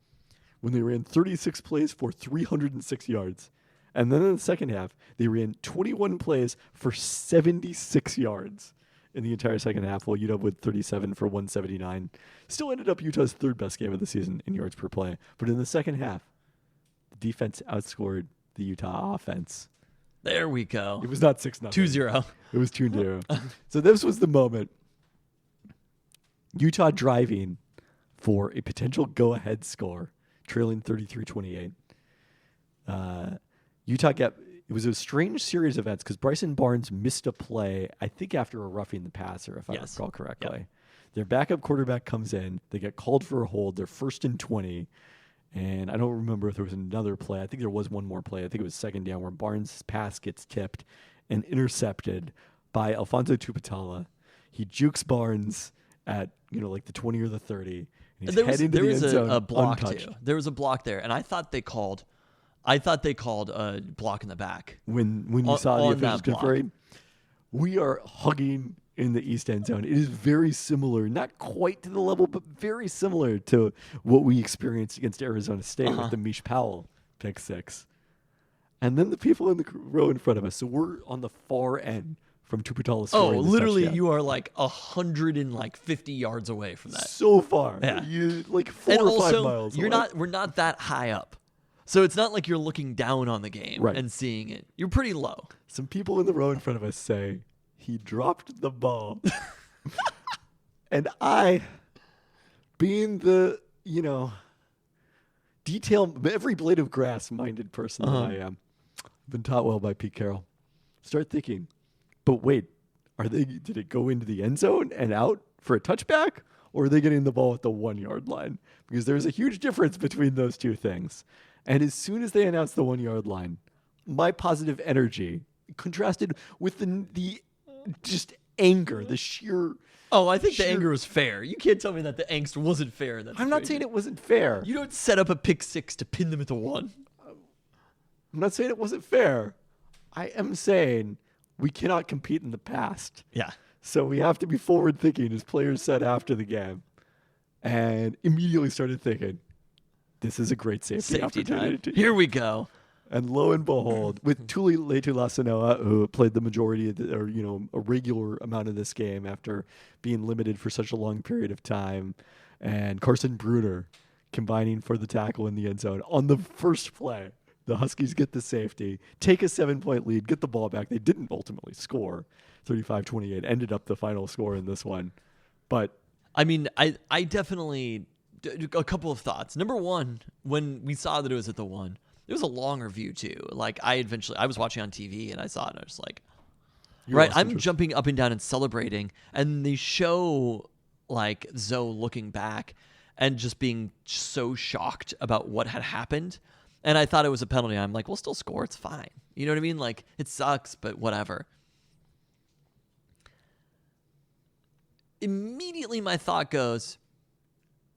when they ran 36 plays for 306 yards. And then in the second half, they ran 21 plays for 76 yards in the entire second half, while Utah with 37 for 179. Still ended up Utah's 3rd best game of the season in yards per play. But in the second half, the defense outscored the Utah offense. There we go. It was not 6-0. 2-0. It was 2-0. So this was the moment. Utah driving for a potential go-ahead score, trailing 33-28. Utah it was a strange series of events because Bryson Barnes missed a play, I think after a roughing the passer, if I recall correctly. Yep. Their backup quarterback comes in. They get called for a hold. They're 1st and 20. And I don't remember if there was another play. I think there was one more play. I think it was 2nd down where Barnes' pass gets tipped and intercepted by Alfonso Tupatala. He jukes Barnes at like the 20 or the 30. And he's heading to the end zone a block untouched. too. There was a block there, and I thought they called a block in the back. When you saw the officials conferring, we are hugging in the East End Zone. It is very similar, not quite to the level, but very similar to what we experienced against Arizona State with the Mish Powell pick 6. And then the people in the row in front of us. So we're on the far end from Tupatala scoring this literally, touchdown. you are like 150 yards away from that. So far, Yeah. you like 4 And or also, 5 miles. We're not that high up, so it's not like you're looking down on the game Right. and seeing it. You're pretty low. Some people in the row in front of us say he dropped the ball, and I, being the every blade of grass minded person that I am, been taught well by Pete Carroll. Start thinking, but wait, did it go into the end zone and out for a touchback, or are they getting the ball at the 1 yard line? Because there's a huge difference between those two things. And as soon as they announced the 1 yard line, my positive energy contrasted with the just anger, the sheer. Oh, I think the anger was fair. You can't tell me that the angst wasn't fair. I'm not saying it wasn't fair. You don't set up a pick 6 to pin them at the 1. I'm not saying it wasn't fair. I am saying we cannot compete in the past. Yeah. So we have to be forward thinking, as players said after the game. And immediately started thinking, this is a great safety time. opportunity. Here we go. And lo and behold, with Tuli Letulasanoa, who played the majority of or a regular amount of this game after being limited for such a long period of time, and Carson Bruner combining for the tackle in the end zone on the first play, the Huskies get the safety, take a 7-point lead, get the ball back. They didn't ultimately score. 35-28 ended up the final score in this one, but I mean, I definitely a couple of thoughts. Number one, when we saw that it was at the 1. It was a longer view too. Like I was watching on TV and I saw it and I was like, right, I'm jumping up and down and celebrating, and they show like Zoe looking back and just being so shocked about what had happened. And I thought it was a penalty. I'm like, we'll still score. It's fine. You know what I mean? Like it sucks, but whatever. Immediately my thought goes,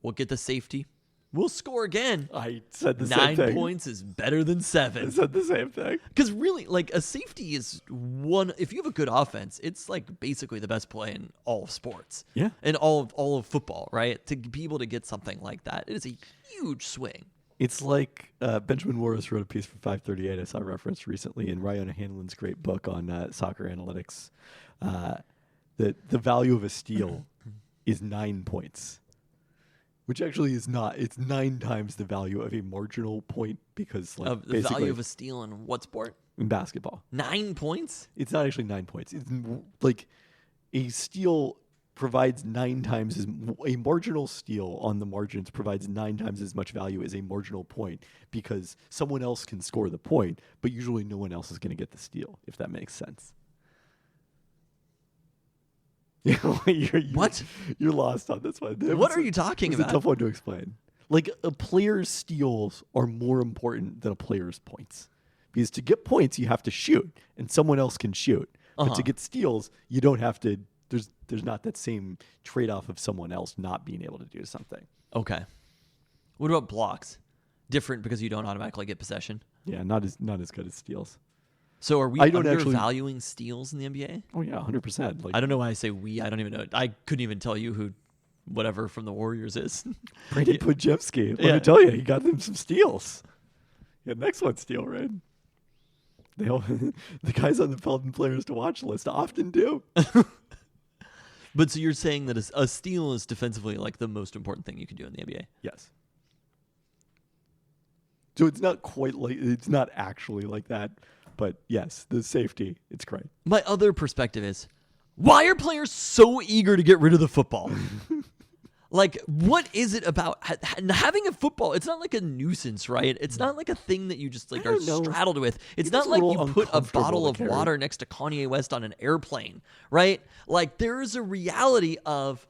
we'll get the safety. We'll score again. I said the same thing. 9 points is better than 7. I said the same thing. Because really, like, a safety is one. If you have a good offense, it's like basically the best play in all of sports. Yeah. And all of football, right? To be able to get something like that, it is a huge swing. It's like Benjamin Morris wrote a piece for 538 I saw referenced recently in Ryan Hanlon's great book on soccer analytics. That the value of a steal is 9 points. Which actually is not. It's 9 times the value of a marginal point because, like, The value of a steal in what sport? In basketball. 9 points? It's not actually 9 points. It's like a steal provides 9 times a marginal steal on the margins provides 9 times as much value as a marginal point because someone else can score the point, but usually no one else is going to get the steal, if that makes sense. What? You're lost on this one. What are you talking about? It's a tough one to explain. Like, a player's steals are more important than a player's points. Because to get points, you have to shoot, and someone else can shoot. But to get steals, you don't have to. There's not that same trade-off of someone else not being able to do something. Okay. What about blocks? Different because you don't automatically get possession? Yeah, not as good as steals. So are we undervaluing steals in the NBA? Oh, yeah, 100%. Like, I don't know why I say we. I don't even know. I couldn't even tell you who whatever from the Warriors is. Brandon Podjevsky. Let me tell you, he got them some steals. Yeah, next one steal, right? The guys on the Pelton players to watch list often do. But so you're saying that a steal is defensively like the most important thing you can do in the NBA? Yes. So it's not quite like, it's not actually like that. But yes, the safety, it's great. My other perspective is, why are players so eager to get rid of the football? Like, what is it about having a football? It's not like a nuisance, right? It's not like a thing that you just like are straddled with. It's not like you put a bottle of water next to Kanye West on an airplane, right? Like, there is a reality of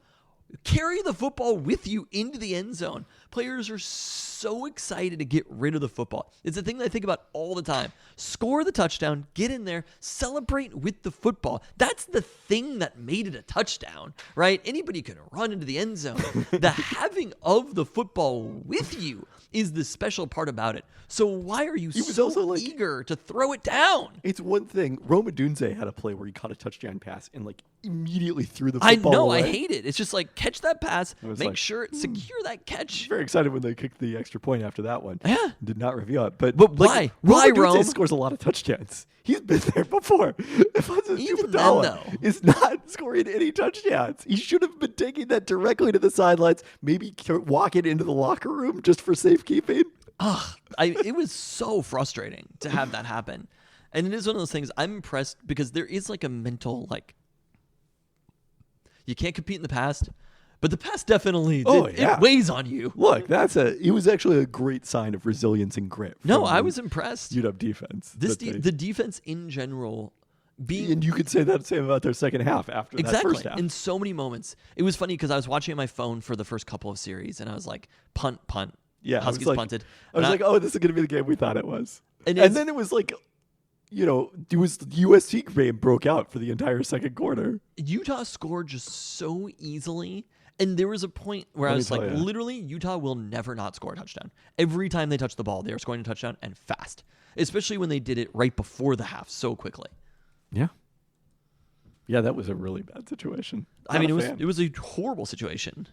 carry the football with you into the end zone. Players are so excited to get rid of the football. It's a thing that I think about all the time. Score the touchdown, get in there, celebrate with the football. That's the thing that made it a touchdown, right? Anybody can run into the end zone. The having of the football with you is the special part about it. So why are you so eager to throw it down? It's one thing. Roma Dunze had a play where he caught a touchdown pass and like immediately threw the football away. I hate it. It's just like catch that pass, make sure secure that catch. Very excited when they kicked the extra point after that one. Yeah. Did not review it. But why? Why Roma Rome? Dunze scores a lot of touchdowns. He's been there before. Even then, though, is not scoring any touchdowns. He should have been taking that directly to the sidelines, maybe walking into the locker room just for safekeeping. It was so frustrating to have that happen. And it is one of those things I'm impressed because there is like a mental, like, you can't compete in the past, but the past definitely it weighs on you. Look, it was actually a great sign of resilience and grit. No, I was impressed. UW defense. The defense in general and you could say that same about their second half after that first half. In so many moments. It was funny because I was watching on my phone for the first couple of series and I was like, punt. Yeah, Huskies punted. I was like, oh, this is going to be the game we thought it was. And then it was like, it was the USC game broke out for the entire second quarter. Utah scored just so easily. And there was a point where I was like, literally, Utah will never not score a touchdown. Every time they touch the ball, they are scoring a touchdown and fast. Especially when they did it right before the half so quickly. Yeah. Yeah, that was a really bad situation. I mean, it was a horrible situation.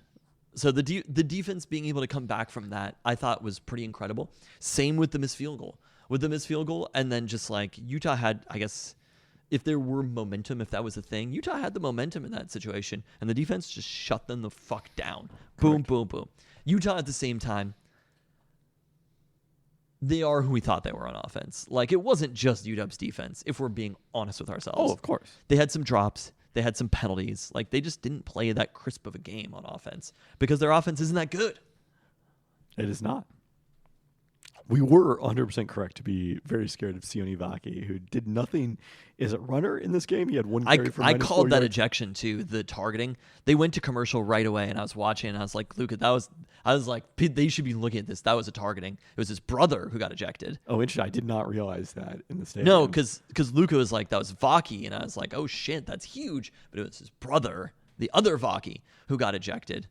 So the defense being able to come back from that, I thought was pretty incredible. Same with the missed field goal. And then just like Utah had, I guess, if there were momentum, if that was a thing, Utah had the momentum in that situation, and the defense just shut them the fuck down. Boom, boom, boom. Utah at the same time, they are who we thought they were on offense. Like, it wasn't just UW's defense, if we're being honest with ourselves. Oh, of course. They had some drops. They had some penalties. Like, they just didn't play that crisp of a game on offense because their offense isn't that good. It is not. We were 100% correct to be very scared of Sione Vaki, who did nothing as a runner in this game. He had one carry for I minus called 4 that yards. ejection too, the targeting. They went to commercial right away, and I was watching, and I was like, Luca, I was like, they should be looking at this. That was a targeting. It was his brother who got ejected. Oh, interesting. I did not realize that in the stadium. No, because Luca was like, that was Vaki, and I was like, oh shit, that's huge. But it was his brother, the other Vaki, who got ejected.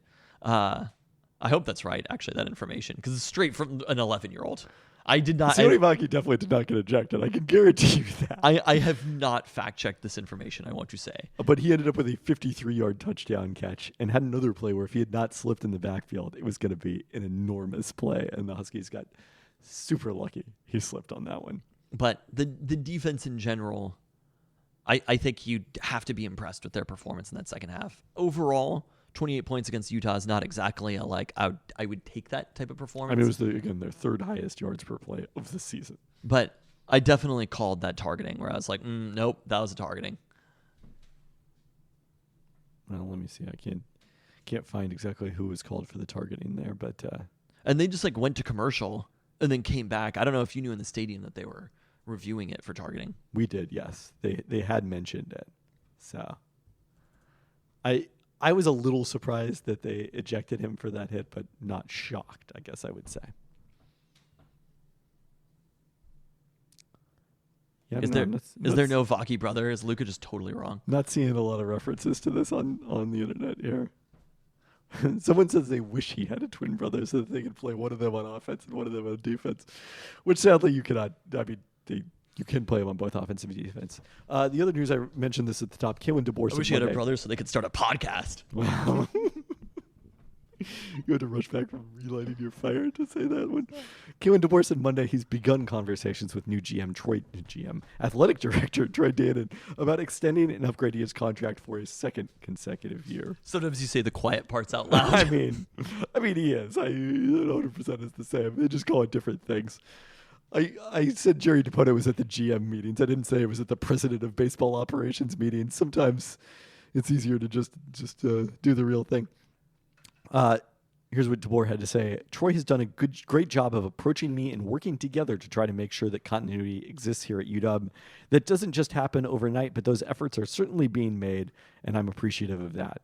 I hope that's right, actually, that information, because it's straight from an 11-year-old. I did not. Sione Vaki definitely did not get ejected. I can guarantee you that. I have not fact-checked this information, I want to say. But he ended up with a 53-yard touchdown catch and had another play where if he had not slipped in the backfield, it was going to be an enormous play. And the Huskies got super lucky. He slipped on that one. But the defense in general, I think you'd have to be impressed with their performance in that second half. Overall, 28 points against Utah is not exactly I would take that type of performance. I mean, it was their third highest yards per play of the season. But I definitely called that targeting, where I was like, nope, that was a targeting. Well, let me see. I can't find exactly who was called for the targeting there, but and they just like went to commercial and then came back. I don't know if you knew in the stadium that they were reviewing it for targeting. we did. Yes, they had mentioned it. So I was a little surprised that they ejected him for that hit, but not shocked, I guess I would say. Yeah, Is there no Vaki brother? Is Luca just totally wrong? Not seeing a lot of references to this on the internet here. Someone says they wish he had a twin brother so that they could play one of them on offense and one of them on defense, which sadly you cannot. I mean, you can play them on both offense and defense. The other news, I mentioned this at the top. Kalen DeBoer. I wish you had a brother so they could start a podcast. Wow. You had to rush back from relighting your fire to say that one. Kalen DeBoer said Monday he's begun conversations with new athletic director Troy Dannon about extending and upgrading his contract for a second consecutive year. Sometimes you say the quiet parts out loud. I mean, he is. 100% is the same. They just call it different things. I said Jerry DiPoto was at the GM meetings. I didn't say it was at the president of baseball operations meetings. Sometimes it's easier to just do the real thing. Here's what DeBoer had to say. Troy has done a great job of approaching me and working together to try to make sure that continuity exists here at UW. That doesn't just happen overnight, but those efforts are certainly being made, and I'm appreciative of that.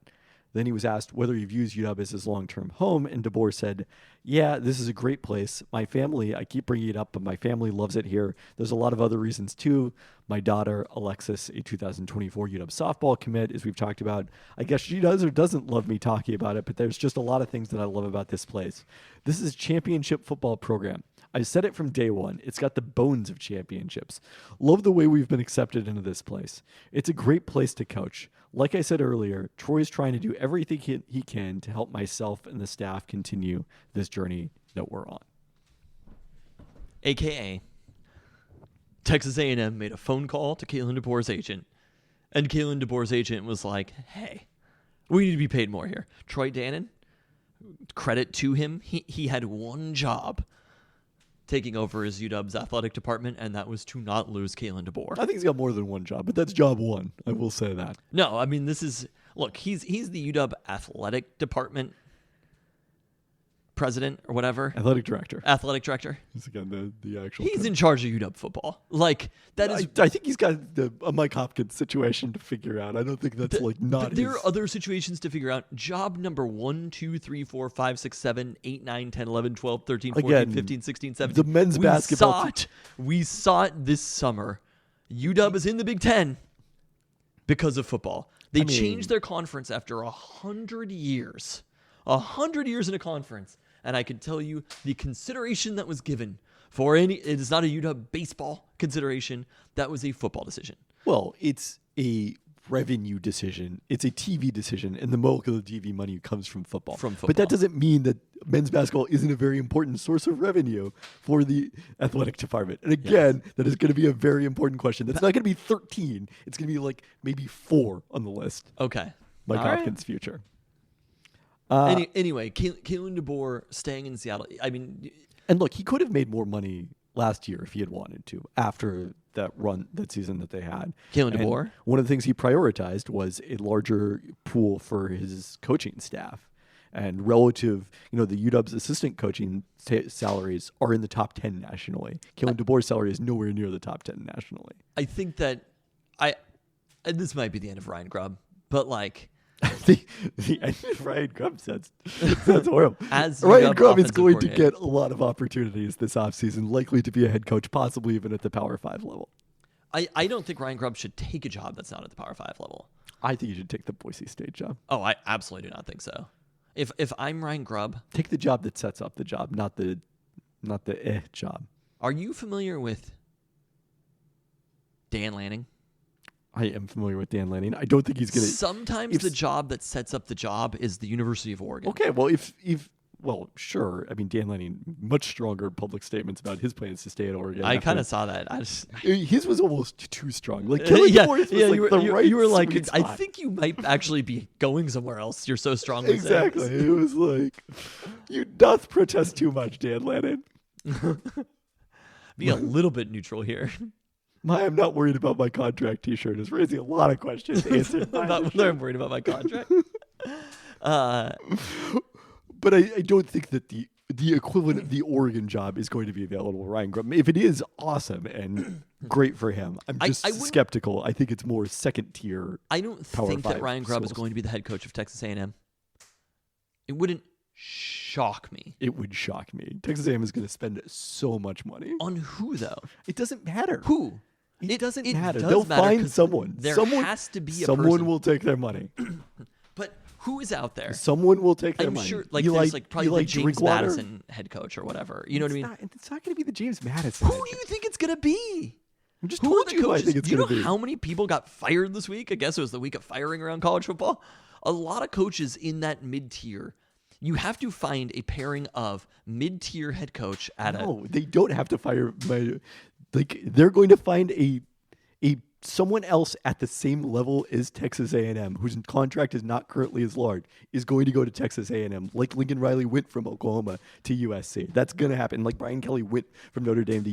Then he was asked whether he views UW as his long-term home, and DeBoer said, yeah, this is a great place. My family, I keep bringing it up, but my family loves it here. There's a lot of other reasons, too. My daughter, Alexis, a 2024 UW softball commit, as we've talked about. I guess she does or doesn't love me talking about it, but there's just a lot of things that I love about this place. This is a championship football program. I said it from day one. It's got the bones of championships. Love the way we've been accepted into this place. It's a great place to coach. Like I said earlier, Troy's trying to do everything he can to help myself and the staff continue this journey that we're on. AKA, Texas A&M made a phone call to Kalen DeBoer's agent, and Kalen DeBoer's agent was like, hey, we need to be paid more here. Troy Dannon, credit to him, he had one job taking over as UW's athletic department, and that was to not lose Kalen DeBoer. I think he's got more than one job, but that's job one. I will say that. No, I mean, he's the UW athletic department president or whatever. Athletic director. He's again the actual. He's in charge of UW football. Like that is. I think he's got a Mike Hopkins situation to figure out. I don't think that's not. There are other situations to figure out. Job number 1, 2, 3, 4, 5, 6, 7, 8, 9, 10, 11, 12, 13, 14, Again, 15, 16, 17. The men's basketball. We saw it this summer. UW is in the Big Ten because of football. They changed their conference after 100 years. 100 years in a conference. And I can tell you the consideration that was given for it is not a UW baseball consideration. That was a football decision. Well, it's a revenue decision. It's a TV decision, and the bulk of the TV money comes from football. From But that football. doesn't mean that men's basketball isn't a very important source of revenue for the athletic department. And again, that is going to be a very important question. That's not going to be 13. It's going to be like maybe 4 on the list. Okay. Mike All right. Hopkins' future. Anyway, Kalen DeBoer staying in Seattle. I mean, And look, he could have made more money last year if he had wanted to after that season that they had. Kalen And DeBoer? one of the things he prioritized was a larger pool for his coaching staff. And relative, the UW's assistant coaching salaries are in the top 10 nationally. Kalen DeBoer's salary is nowhere near the top 10 nationally. I think that and this might be the end of Ryan Grubb, but like, the end of Ryan Grubb sounds horrible. As Ryan UW Grubb is offensive going to coordinator. get a lot of opportunities this offseason, likely to be a head coach, possibly even at the Power 5 level. I don't think Ryan Grubb should take a job that's not at the Power 5 level. I think you should take the Boise State job. Oh, I absolutely do not think so. If I'm Ryan Grubb, Take the job that sets up the job, not the job. are you familiar with Dan Lanning? I am familiar with Dan Lanning. I don't think he's going to. Sometimes the job that sets up the job is the University of Oregon. Okay, well, well, sure. I mean, Dan Lanning, much stronger public statements about his plans to stay at Oregon. I after- kind of saw that. His was almost too strong. Like, Kellen DeBoer's was like the right you were like, sweet I spot. think you might actually be going somewhere else. You're so strongly saying Exactly. this. It was like, you doth protest too much, Dan Lanning. Be a little bit neutral here. I'm not worried about my contract T-shirt is raising a lot of questions answered by Not the whether I'm worried about my contract. But I don't think that the equivalent of the Oregon job is going to be available to Ryan Grubb. If it is, awesome and great for him. I'm just I wouldn't- skeptical. I think it's more second tier. I don't Power think that 5 Ryan Grubb is schools. going to be the head coach of Texas A&M. It wouldn't shock me. It would shock me. Texas A&M is going to spend so much money. On who though? It doesn't matter. Who? It doesn't matter. does They'll matter find 'cause someone. There someone has to be a someone person. will take their money. But who is out there? Someone will take their I'm money. sure, like, Eli- there's like probably Eli the James Drinkwater? Madison head coach or whatever. You know what I mean? It's not going to be the James Madison. Who do you think it's gonna be? I just Who told are the you who I coaches? think it's Do you going know to be. how many people got fired this week? I guess it was the week of firing around college football. A lot of coaches in that mid-tier. You have to find a pairing of mid-tier head coach at No, they don't have to fire my. Like, they're going to find a someone else at the same level as Texas A&M, whose contract is not currently as large, is going to go to Texas A&M. Like Lincoln Riley went from Oklahoma to USC. That's going to happen. Like Brian Kelly went from Notre Dame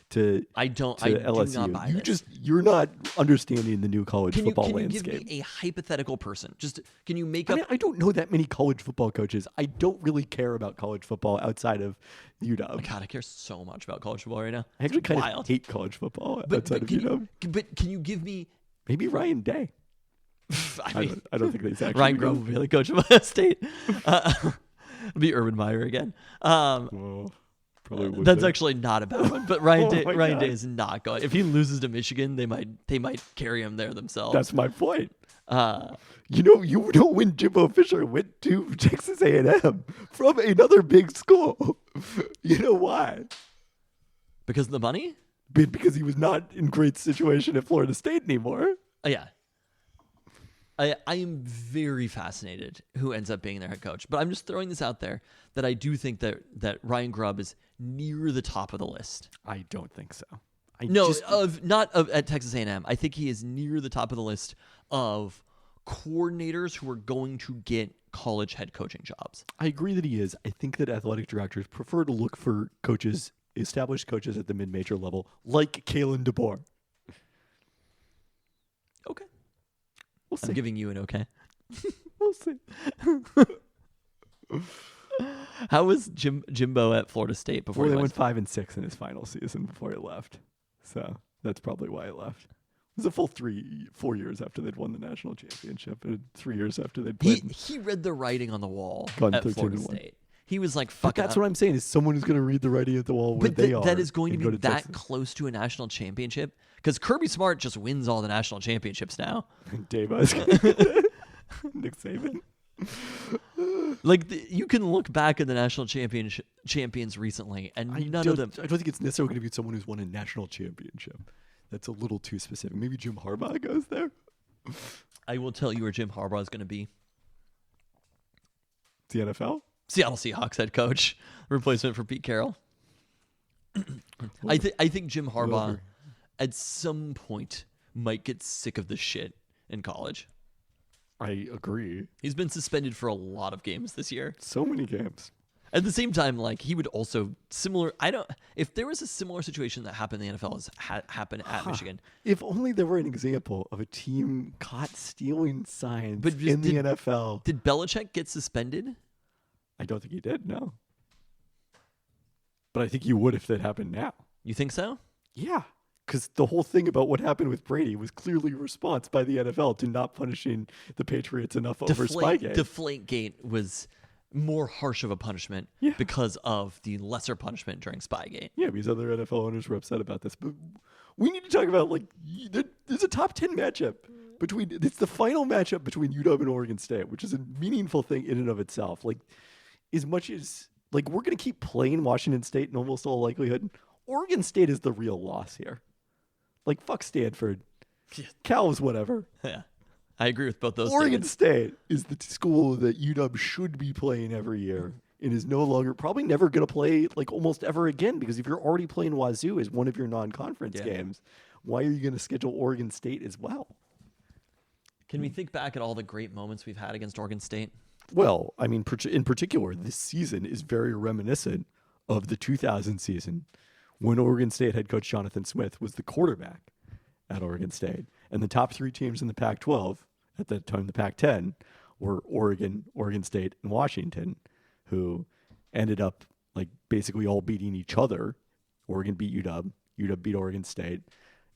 to I do LSU. not buy this. You're not understanding the new college Can you football give landscape. me a hypothetical person? Just can you make I up? mean, I don't know that many college football coaches. I don't really care about college football outside of UW. God, I care so much about college football right now. I actually kind Wild. of hate college football But, outside but, of can UW. can you give me? Maybe Ryan Day. I mean, I don't think he's actually Ryan gonna Grove will be the coach of Ohio State. It'll be Urban Meyer again. Well, probably would That's be. actually not a bad one. But Ryan Day, my Ryan Day God. is not going. If he loses to Michigan, they might carry him there themselves. That's my point. Uh, You know when Jimbo Fisher went to Texas A&M from another big school. You know why? because of the money. Because he was not in great situation at Florida State anymore. Yeah. I am very fascinated who ends up being their head coach, but I'm just throwing this out there that I do think that Ryan Grubb is near the top of the list. I don't think so. Not at Texas A&M. I think he is near the top of the list of coordinators who are going to get college head coaching jobs. I agree that he is. I think that athletic directors prefer to look for coaches, established coaches at the mid-major level, like Kalen DeBoer. Okay. We'll see. I'm giving you an okay. We'll see. How was Jimbo at Florida State before Well, he they went went? 5-6 in his final season before he left. So that's probably why he left. It was a full 4 years after they'd won the national championship, and 3 years after they'd played. He read the writing on the wall Gone at 13-1. Florida State. He was like, But "Fuck that's it." what I'm saying is someone who's going to read the writing at the wall where But they are. that is going to and go be that Texas. close to a national championship because Kirby Smart just wins all the national championships now. Dave Nick Saban. Like you can look back at the national champions recently, and none of them. I don't think it's necessarily going to be someone who's won a national championship. That's a little too specific. Maybe Jim Harbaugh goes there. I will tell you where Jim Harbaugh is going to be. The NFL? Seattle Seahawks head coach, replacement for Pete Carroll. I think Jim Harbaugh at some point might get sick of this shit in college. I agree. He's been suspended for a lot of games this year. So many games. At the same time, like, he would also if there was a similar situation that happened in the NFL as happened at Michigan. If only there were an example of a team caught stealing signs in the NFL. Did Belichick get suspended? I don't think he did, no. But I think he would if that happened now. You think so? Yeah. Because the whole thing about what happened with Brady was clearly a response by the NFL to not punishing the Patriots enough over Spygate. Deflategate was more harsh of a punishment because of the lesser punishment during Spygate. Yeah, because other NFL owners were upset about this. But we need to talk about, like, there's a top 10 matchup it's the final matchup between UW and Oregon State, which is a meaningful thing in and of itself. Like, as much as, like, we're going to keep playing Washington State in almost all likelihood, Oregon State is the real loss here. Like, fuck Stanford. Cal's whatever. Yeah. I agree with both those Oregon statements. State is the school that UW should be playing every year and is no longer, probably never going to play, like, almost ever again, because if you're already playing Wazoo as one of your non-conference games, why are you going to schedule Oregon State as well? Can we think back at all the great moments we've had against Oregon State? Well, I mean, in particular, this season is very reminiscent of the 2000 season when Oregon State head coach Jonathan Smith was the quarterback at Oregon State. And the top three teams in the Pac-12, at that time the Pac-10, were Oregon, Oregon State, and Washington, who ended up, like, basically all beating each other. Oregon beat UW, UW beat Oregon State,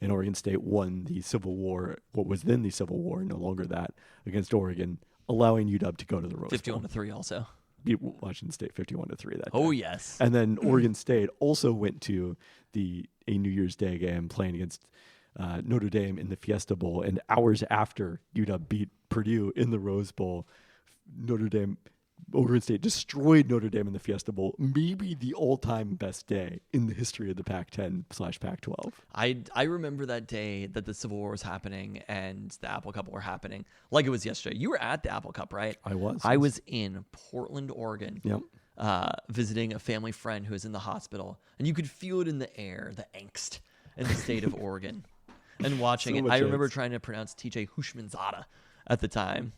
and Oregon State won the Civil War, what was then the Civil War, no longer that, against Oregon, allowing UW to go to the Rose Bowl. 51-3 also. Beat Washington State 51-3 that day. Oh, yes. And then Oregon State also went to a New Year's Day game playing against Notre Dame in the Fiesta Bowl. And hours after UW beat Purdue in the Rose Bowl, Oregon State destroyed Notre Dame in the Fiesta Bowl. Maybe the all-time best day in the history of the Pac-10/Pac-12. I remember that day that the Civil War was happening and the Apple Cup were happening like it was yesterday. You were at the Apple Cup, right? I was. I was in Portland, Oregon, Yep. visiting a family friend who was in the hospital. And you could feel it in the air, the angst in the state of Oregon. And watching it, I remember trying to pronounce TJ Hushmanzada at the time.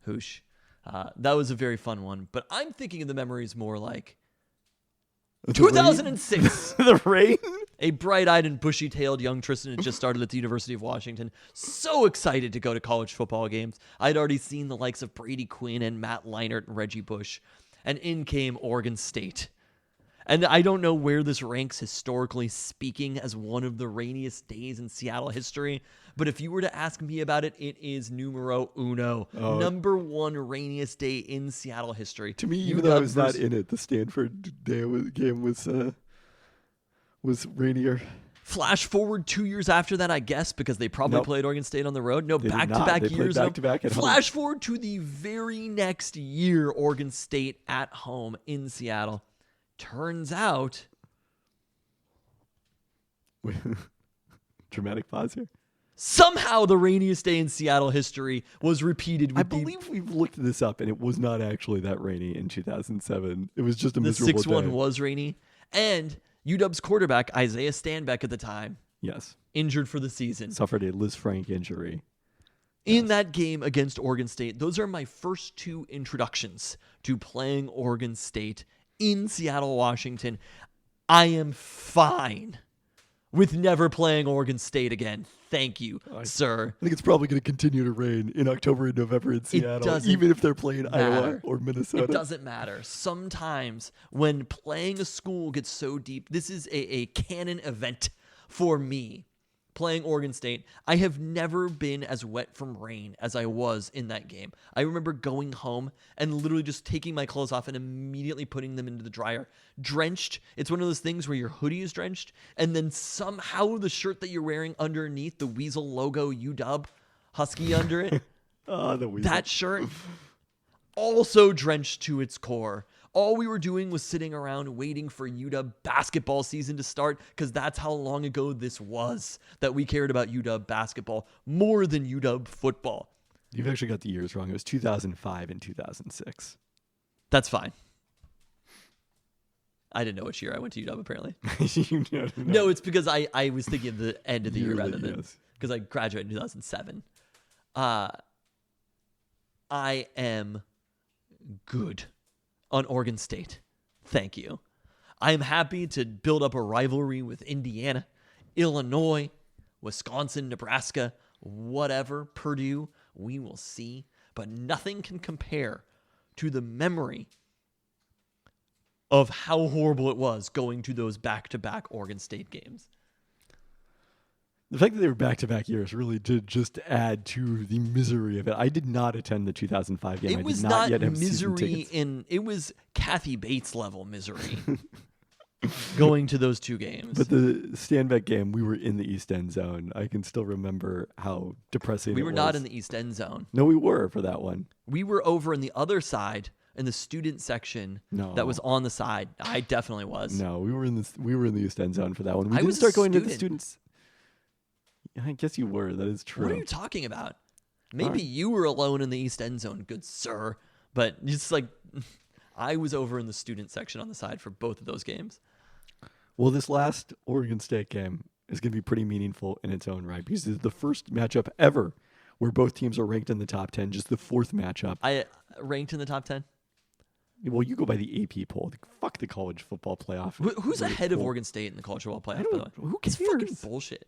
Hoosh. That was a very fun one. But I'm thinking of the memories more like 2006. The rain? A bright-eyed and bushy-tailed young Tristan had just started at the University of Washington. So excited to go to college football games. I'd already seen the likes of Brady Quinn and Matt Leinart and Reggie Bush. And in came Oregon State. And I don't know where this ranks historically speaking as one of the rainiest days in Seattle history. But if you were to ask me about it, it is numero uno. Number one rainiest day in Seattle history. To me, even though I was not in it, the Stanford game was rainier. Flash forward 2 years after that, I guess, because they probably played Oregon State on the road. No, back-to-back years. Back-to-back at home. Flash forward to the very next year, Oregon State at home in Seattle. Turns out... Dramatic pause here. Somehow the rainiest day in Seattle history was repeated with I believe we've looked this up, and it was not actually that rainy in 2007. It was just a miserable day. The 6-1 was rainy. And UW's quarterback, Isaiah Stanbeck at the time, injured for the season. Suffered a Liz Frank injury. In that game against Oregon State, those are my first two introductions to playing Oregon State in Seattle, Washington. I am fine with never playing Oregon State again. Thank you, sir. I think it's probably going to continue to rain in October and November in Seattle, even if they're playing Iowa or Minnesota. It doesn't matter. Sometimes when playing a school gets so deep, this is a canon event for me. Playing Oregon State, I have never been as wet from rain as I was in that game. I remember going home and literally just taking my clothes off and immediately putting them into the dryer. Drenched. It's one of those things where your hoodie is drenched, and then somehow the shirt that you're wearing underneath, the Weasel logo UW, Husky under it, the Weasel. that shirt, also drenched to its core. all we were doing was sitting around waiting for UW basketball season to start, because that's how long ago this was that we cared about UW basketball more than UW football. You've actually got the years wrong. It was 2005 and 2006. That's fine. I didn't know which year I went to UW, apparently. No, it's because I was thinking of the end of the year rather than because I graduated in 2007. I am good on Oregon State. Thank you. I am happy to build up a rivalry with Indiana, Illinois, Wisconsin, Nebraska, whatever, Purdue. We will see. But nothing can compare to the memory of how horrible it was going to those back-to-back Oregon State games. The fact that they were back-to-back years really did just add to the misery of it. I did not attend the 2005 game. It was not misery it was Kathy Bates level misery going to those two games. But the Stanbeck game, we were in the East End zone. I can still remember how depressing it was. We were not in the East End zone. No, we were for that one. We were over in the other side in the student section that was on the side. I definitely was. No, we were in the East End zone for that one. We I didn't was start a going to the student. students. I guess you were. That is true. What are you talking about? Maybe you were alone in the East End zone, good sir. But just like I was over in the student section on the side for both of those games. Well, this last Oregon State game is going to be pretty meaningful in its own right because it's the first matchup ever where both teams are ranked in the top 10, just the fourth matchup. I ranked in the top 10? Well, you go by the AP poll. Fuck the college football playoff. Who's ahead of Oregon State in the college football playoff, by the way? Who It's cares? fucking bullshit.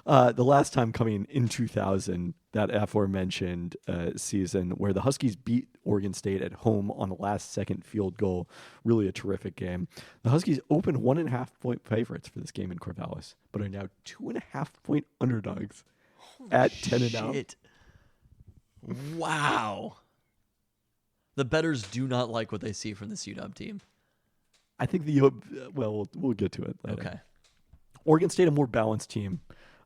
The last time coming in 2000, that aforementioned season where the Huskies beat Oregon State at home on a last-second field goal, really a terrific game. The Huskies opened 1.5-point favorites for this game in Corvallis, but are now 2.5-point underdogs at 10-0. Wow. The bettors do not like what they see from this UW team. I think we'll get to it later. Okay. Oregon State, a more balanced team.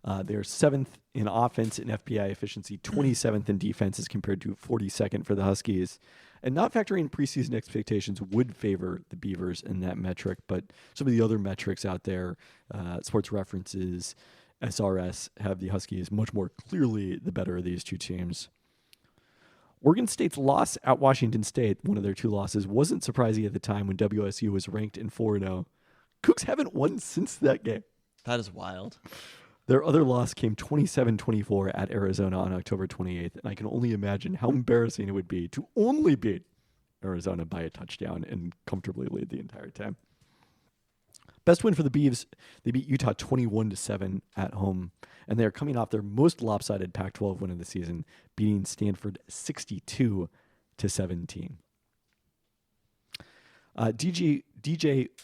They're 7th in offense and FPI efficiency, 27th in defense as compared to 42nd for the Huskies. And not factoring preseason expectations would favor the Beavers in that metric, but some of the other metrics out there, sports references, SRS, have the Huskies much more clearly the better of these two teams. Oregon State's loss at Washington State, one of their two losses, wasn't surprising at the time when WSU was ranked in 4-0. Cougs haven't won since that game. That is wild. Their other loss came 27-24 at Arizona on October 28th, and I can only imagine how embarrassing it would be to only beat Arizona by a touchdown and comfortably lead the entire time. Best win for the Beavs, they beat Utah 21-7 at home, and they are coming off their most lopsided Pac-12 win of the season, beating Stanford 62-17. DJ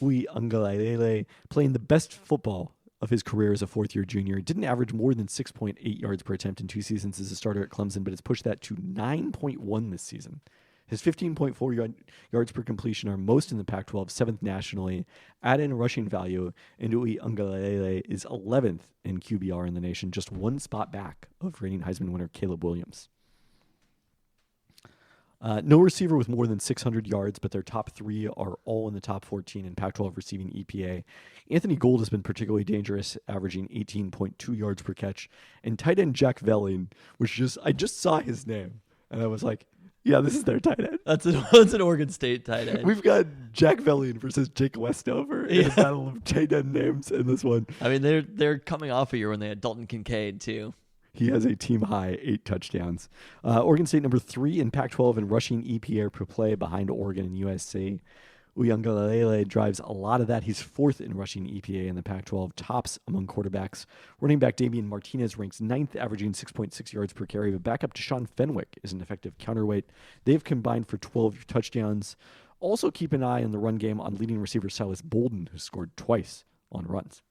Uiagalelei, playing the best football of his career as a fourth-year junior, didn't average more than 6.8 yards per attempt in 2 seasons as a starter at Clemson, but has pushed that to 9.1 this season. His 15.4 yards per completion are most in the Pac-12, 7th nationally. Add in rushing value, and Uiagalelei is 11th in QBR in the nation, just one spot back of reigning Heisman winner Caleb Williams. No receiver with more than 600 yards, but their top 3 are all in the top 14 in Pac-12 receiving EPA. Anthony Gould has been particularly dangerous, averaging 18.2 yards per catch. And tight end Jack Velling, I just saw his name, and I was like, yeah, this is their tight end. That's an Oregon State tight end. We've got Jack Velling versus Jake Westover in a battle of tight end names in this one. I mean, they're coming off a year when they had Dalton Kincaid, too. He has a team-high 8 touchdowns. Oregon State number 3 in Pac-12 in rushing EPA per play behind Oregon and USC. Uiagalelei drives a lot of that. He's 4th in rushing EPA in the Pac-12, tops among quarterbacks. Running back Damian Martinez ranks 9th, averaging 6.6 yards per carry, but backup Deshaun Fenwick is an effective counterweight. They've combined for 12 touchdowns. Also keep an eye on the run game on leading receiver Silas Bolden, who scored twice on runs.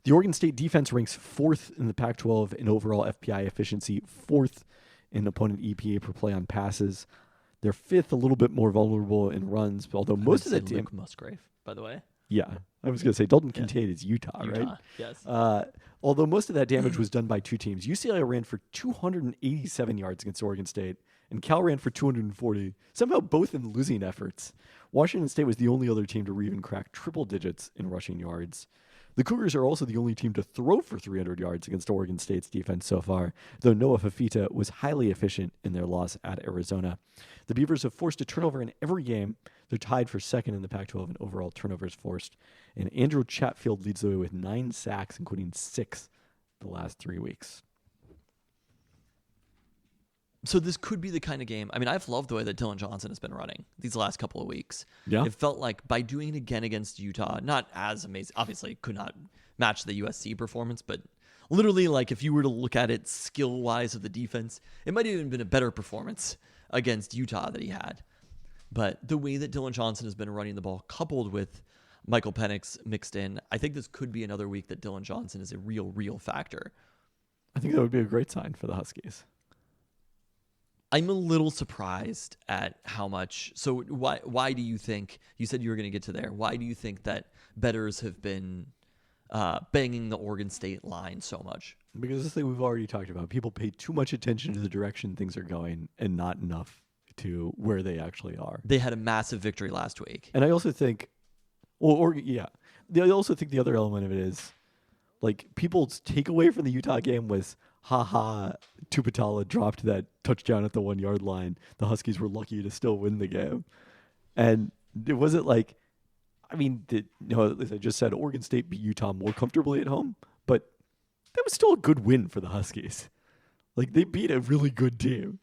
The Oregon State defense ranks 4th in the Pac-12 in overall FPI efficiency, 4th in opponent EPA per play on passes. They're 5th, a little bit more vulnerable in runs, although most of that team... Luke Musgrave, by the way. Yeah, I was going to say Dalton Kincaid is Utah, right? Yes. Although most of that damage was done by 2 teams. UCLA ran for 287 yards against Oregon State, and Cal ran for 240, somehow both in losing efforts. Washington State was the only other team to even crack triple digits in rushing yards. The Cougars are also the only team to throw for 300 yards against Oregon State's defense so far, though Noah Fafita was highly efficient in their loss at Arizona. The Beavers have forced a turnover in every game. They're tied for second in the Pac-12 in overall turnovers forced. And Andrew Chatfield leads the way with 9 sacks, including 6 the last 3 weeks. So this could be the kind of game. I mean, I've loved the way that Dylan Johnson has been running these last couple of weeks. Yeah. It felt like by doing it again against Utah, not as amazing. Obviously, could not match the USC performance, but literally, like if you were to look at it skill-wise of the defense, it might have even been a better performance against Utah that he had. But the way that Dylan Johnson has been running the ball, coupled with Michael Penix mixed in, I think this could be another week that Dylan Johnson is a real factor. I think that would be a great sign for the Huskies. I'm a little surprised at how much. So why do you think, you said you were going to get to there, why do you think that bettors have been banging the Oregon State line so much? Because this thing we've already talked about. People pay too much attention to the direction things are going and not enough to where they actually are. They had a massive victory last week. And I also think, I also think the other element of it is, like, people's takeaway from the Utah game was, Tupatala dropped that touchdown at the 1 yard line. The Huskies were lucky to still win the game. And it wasn't like, as I just said, Oregon State beat Utah more comfortably at home, but that was still a good win for the Huskies. Like, they beat a really good team.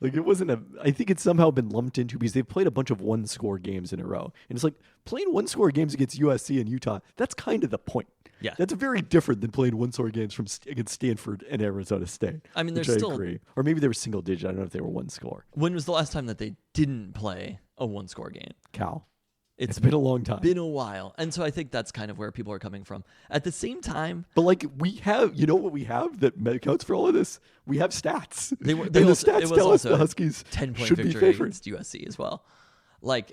Like, it wasn't I think it's somehow been lumped into because they've played a bunch of one-score games in a row. And it's like, playing one-score games against USC and Utah, that's kind of the point. Yeah. That's very different than playing one-score games against Stanford and Arizona State. I mean, which there's I still... agree. Or maybe they were single-digit. I don't know if they were one-score. When was the last time that they didn't play a one-score game? Cal. It's been a long time. Been a while. And so I think that's kind of where people are coming from. At the same time... But, like, we have... You know what we have that accounts for all of this? We have stats. The stats tell us the Huskies 10-point should be victory favored against USC as well. Like,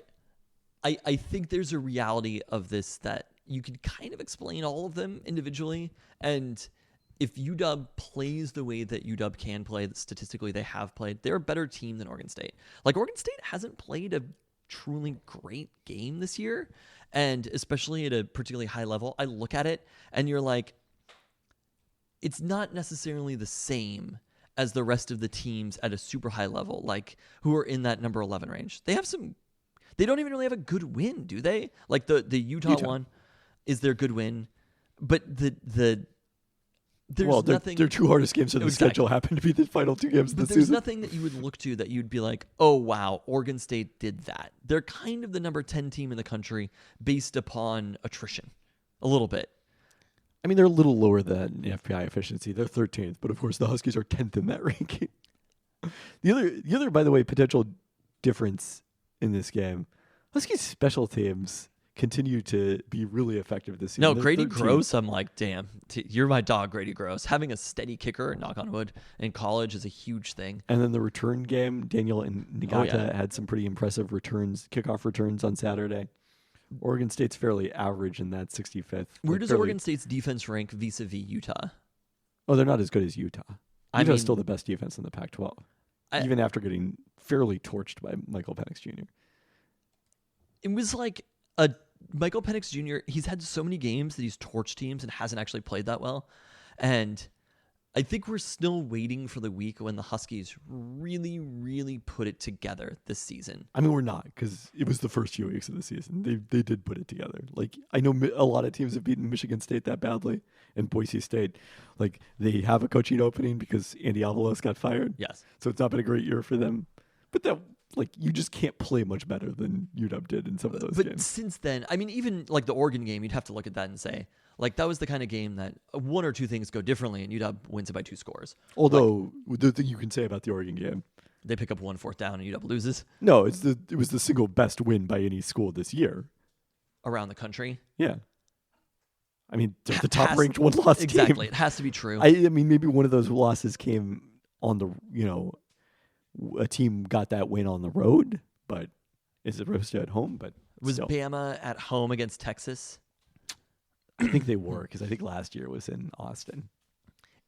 I think there's a reality of this that you can kind of explain all of them individually. And if UW plays the way that UW can play, that statistically they have played, they're a better team than Oregon State. Like, Oregon State hasn't played a truly great game this year, and especially at a particularly high level. I look at it and you're like, it's not necessarily the same as the rest of the teams at a super high level, like who are in that number 11 range. They don't even really have a good win, do they? Like the Utah one is their good win, but their 2 hardest games of the schedule happen to be the final 2 games of the season. There's nothing that you would look to that you'd be like, oh, wow, Oregon State did that. They're kind of the number 10 team in the country based upon attrition, a little bit. I mean, they're a little lower than FPI efficiency. They're 13th, but of course the Huskies are 10th in that ranking. The other, by the way, potential difference in this game, Huskies special teams continue to be really effective this season. No, Grady Gross, I'm like, damn, you're my dog, Grady Gross. Having a steady kicker, knock on wood, in college is a huge thing. And then the return game, Daniel and Nagata had some pretty impressive kickoff returns on Saturday. Oregon State's fairly average in that 65th. Where does Oregon State's defense rank vis-a-vis Utah? Oh, they're not as good as Utah. Utah's still the best defense in the Pac-12, even after getting fairly torched by Michael Penix Jr. It was like Michael Penix Jr., he's had so many games that he's torched teams and hasn't actually played that well. And I think we're still waiting for the week when the Huskies really put it together this season. I mean, we're not, because it was the first few weeks of the season. They did put it together. Like, I know a lot of teams have beaten Michigan State that badly, and Boise State. Like, they have a coaching opening because Andy Avalos got fired. Yes. So it's not been a great year for them. But that, like, you just can't play much better than UW did in some of those games. But since then, I mean, even like the Oregon game, you'd have to look at that and say, like, that was the kind of game that one or two things go differently, and UW wins it by 2 scores. Although, the thing you can say about the Oregon game, they pick up 1 4th down, and UW loses. No, it was the single best win by any school this year. Around the country? Yeah. I mean, they're the top-ranked one-loss team. Exactly. It has to be true. I mean, maybe one of those losses came on the, a team got that win on the road, but is it roasted at home? But was still. Bama at home against Texas? I think they were, because I think last year was in Austin.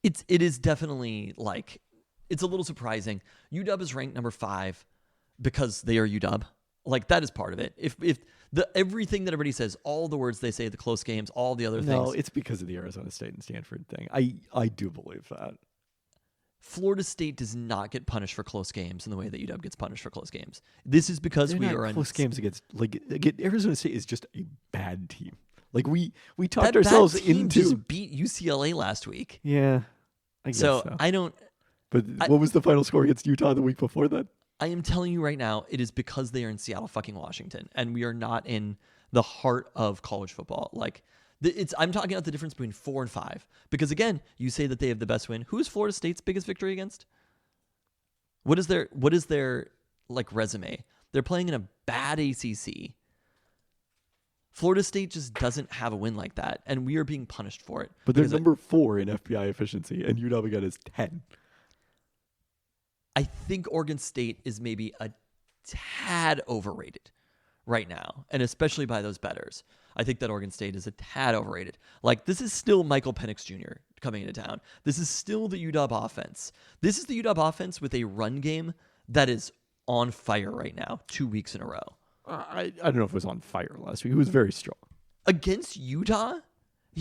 It is definitely like it's a little surprising. UW is ranked number 5 because they are UW. Like, that is part of it. If everything that everybody says, all the words they say, the close games, all the other things. No, it's because of the Arizona State and Stanford thing. I do believe that. Florida State does not get punished for close games in the way that UW gets punished for close games. This is because They're we not are close games against Arizona State is just a bad team. Like we talked that ourselves bad team into just beat UCLA last week. Yeah, I guess so. I don't. But what was the final score against Utah the week before that? I am telling you right now, it is because they are in Seattle, fucking Washington, and we are not in the heart of college football. Like, I'm talking about the difference between 4 and 5. Because again, you say that they have the best win. Who is Florida State's biggest victory against? What is their like resume? They're playing in a bad ACC. Florida State just doesn't have a win like that, and we are being punished for it. But they're number 4 in FBI efficiency, and UW again is 10. I think Oregon State is maybe a tad overrated right now, and especially by those bettors. I think that Oregon State is a tad overrated. Like, this is still Michael Penix Jr. coming into town. This is still the UW offense. This is the UW offense with a run game that is on fire right now, 2 weeks in a row. I don't know if it was on fire last week. He was very strong. Against Utah?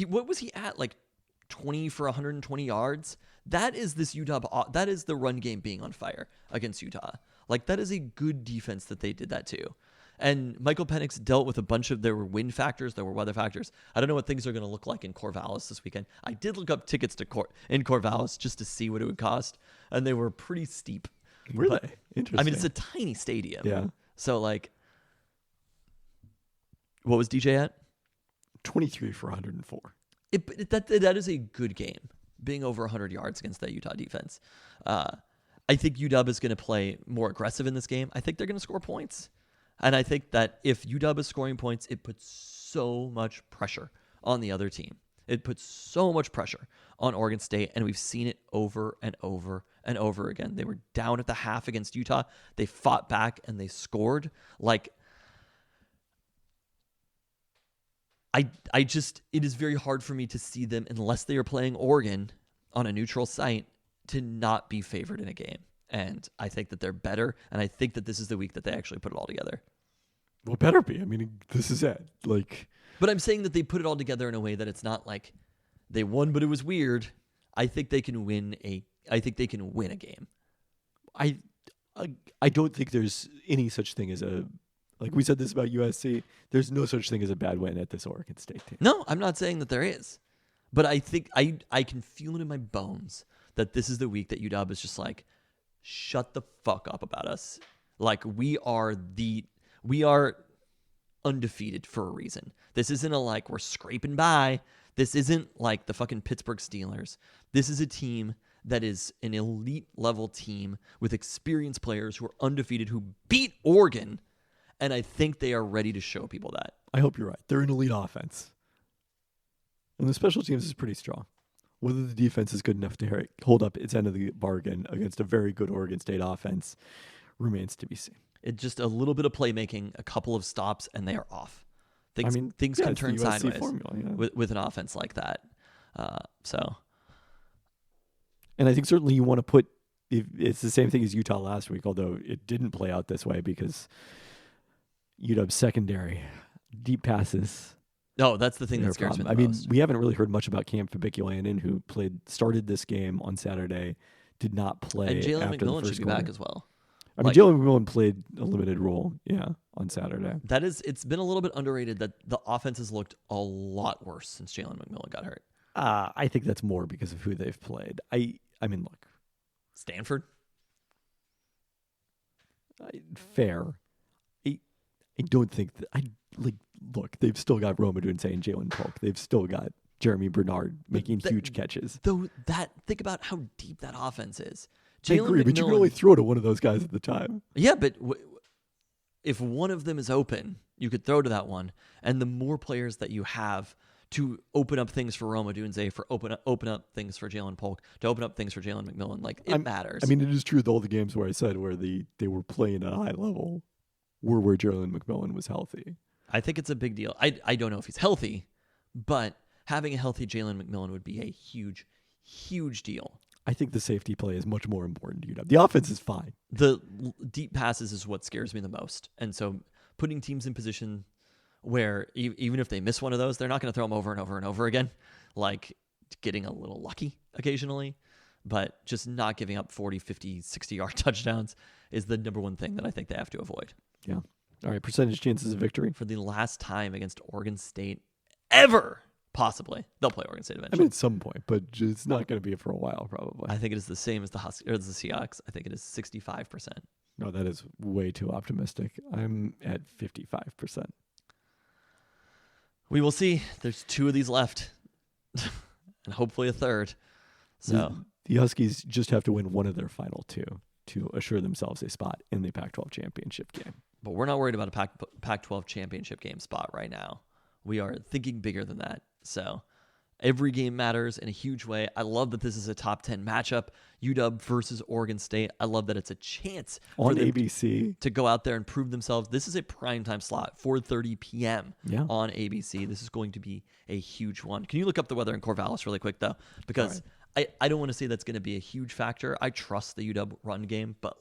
What was he at? Like 20 for 120 yards? That is this UW. That is the run game being on fire against Utah. Like, that is a good defense that they did that to. And Michael Penix dealt with a bunch of, there were wind factors, there were weather factors. I don't know what things are going to look like in Corvallis this weekend. I did look up tickets to in Corvallis just to see what it would cost, and they were pretty steep. Really? But, Interesting. I mean, it's a tiny stadium. Yeah. So, like, what was DJ at? 23 for 104. That is a good game, being over 100 yards against that Utah defense. I think UW is going to play more aggressive in this game. I think they're going to score points. And I think that if UW is scoring points, it puts so much pressure on the other team. It puts so much pressure on Oregon State, and we've seen it over and over and over again. They were down at the half against Utah. They fought back, and they scored. Like, I just, it is very hard for me to see them, unless they are playing Oregon on a neutral site, to not be favored in a game. And I think that they're better, and I think that this is the week that they actually put it all together. Well, better be. I mean, this is it. Like, but I'm saying that they put it all together in a way that it's not like they won, but it was weird. I think they can win a game. I don't think there's any such thing as a, like we said this about USC, there's no such thing as a bad win at this Oregon State team. No, I'm not saying that there is. But I think I can feel it in my bones that this is the week that UW is just like, shut the fuck up about us. Like, we are undefeated for a reason. This isn't a, like, we're scraping by. This isn't like the fucking Pittsburgh Steelers. This is a team that is an elite level team with experienced players who are undefeated, who beat Oregon. And I think they are ready to show people that. I hope you're right. They're an elite offense. And the special teams is pretty strong. Whether the defense is good enough to hold up its end of the bargain against a very good Oregon State offense remains to be seen. It's just a little bit of playmaking, a couple of stops, and they are off. Things can turn sideways formula, with an offense like that. And I think certainly you want to put, it's the same thing as Utah last week, although it didn't play out this way because UW's secondary, deep passes. No, that's the thing that scares me the most. We haven't really heard much about Cam Fabiculainen, who started this game on Saturday, did not play. And Jalen after McMillan the first should be quarter. back as well. I mean, Jalen McMillan played a limited role, on Saturday. It's been a little bit underrated that the offense has looked a lot worse since Jalen McMillan got hurt. I think that's more because of who they've played. I mean, look. Stanford? Fair. I don't think that look, they've still got Roma Dunze and Jalen Polk. They've still got Jeremy Bernard making huge catches. Think about how deep that offense is. I agree, but you can only throw to one of those guys at the time. Yeah, but if one of them is open, you could throw to that one. And the more players that you have to open up things for Roma Dunze, for open up things for Jalen Polk, to open up things for Jalen McMillan, it matters. I mean, it is true that all the games where I said where they were playing at a high level were where Jalen McMillan was healthy. I think it's a big deal. I don't know if he's healthy, but having a healthy Jalen McMillan would be a huge, huge deal. I think the safety play is much more important to UW. The offense is fine. The deep passes is what scares me the most. And so putting teams in position where even if they miss one of those, they're not going to throw them over and over and over again, like getting a little lucky occasionally. But just not giving up 40, 50, 60-yard touchdowns is the number one thing that I think they have to avoid. Yeah. All right, percentage chances of victory. For the last time against Oregon State ever, possibly. They'll play Oregon State eventually. I mean, at some point, but it's not going to be for a while, probably. I think it is the same as the Seahawks. I think it is 65%. No, that is way too optimistic. I'm at 55%. We will see. There's 2 of these left, and hopefully a third. So the Huskies just have to win one of their final 2 to assure themselves a spot in the Pac-12 championship game. But we're not worried about a Pac-12 championship game spot right now. We are thinking bigger than that. So every game matters in a huge way. I love that this is a top 10 matchup, UW versus Oregon State. I love that it's a chance on ABC to go out there and prove themselves. This is a primetime slot, 4:30 p.m. On ABC. This is going to be a huge one. Can you look up the weather in Corvallis really quick, though? Because I don't want to say that's going to be a huge factor. I trust the UW run game, but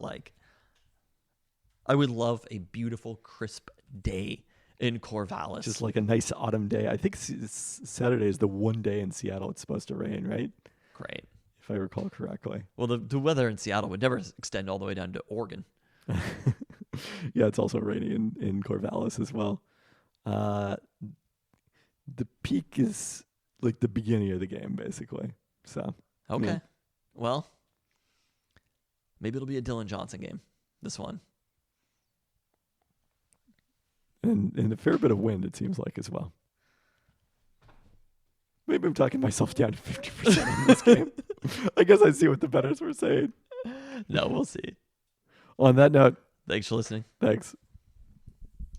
I would love a beautiful, crisp day in Corvallis. Just like a nice autumn day. I think Saturday is the one day in Seattle it's supposed to rain, right? Great. If I recall correctly. Well, the weather in Seattle would never extend all the way down to Oregon. Yeah, it's also rainy in Corvallis as well. The peak is like the beginning of the game, basically. So okay. Yeah. Well, maybe it'll be a Dylan Johnson game, this one. And a fair bit of wind, it seems like, as well. Maybe I'm talking myself down to 50% in this game. I guess I see what the bettors were saying. No, we'll see. On that note, thanks for listening. Thanks.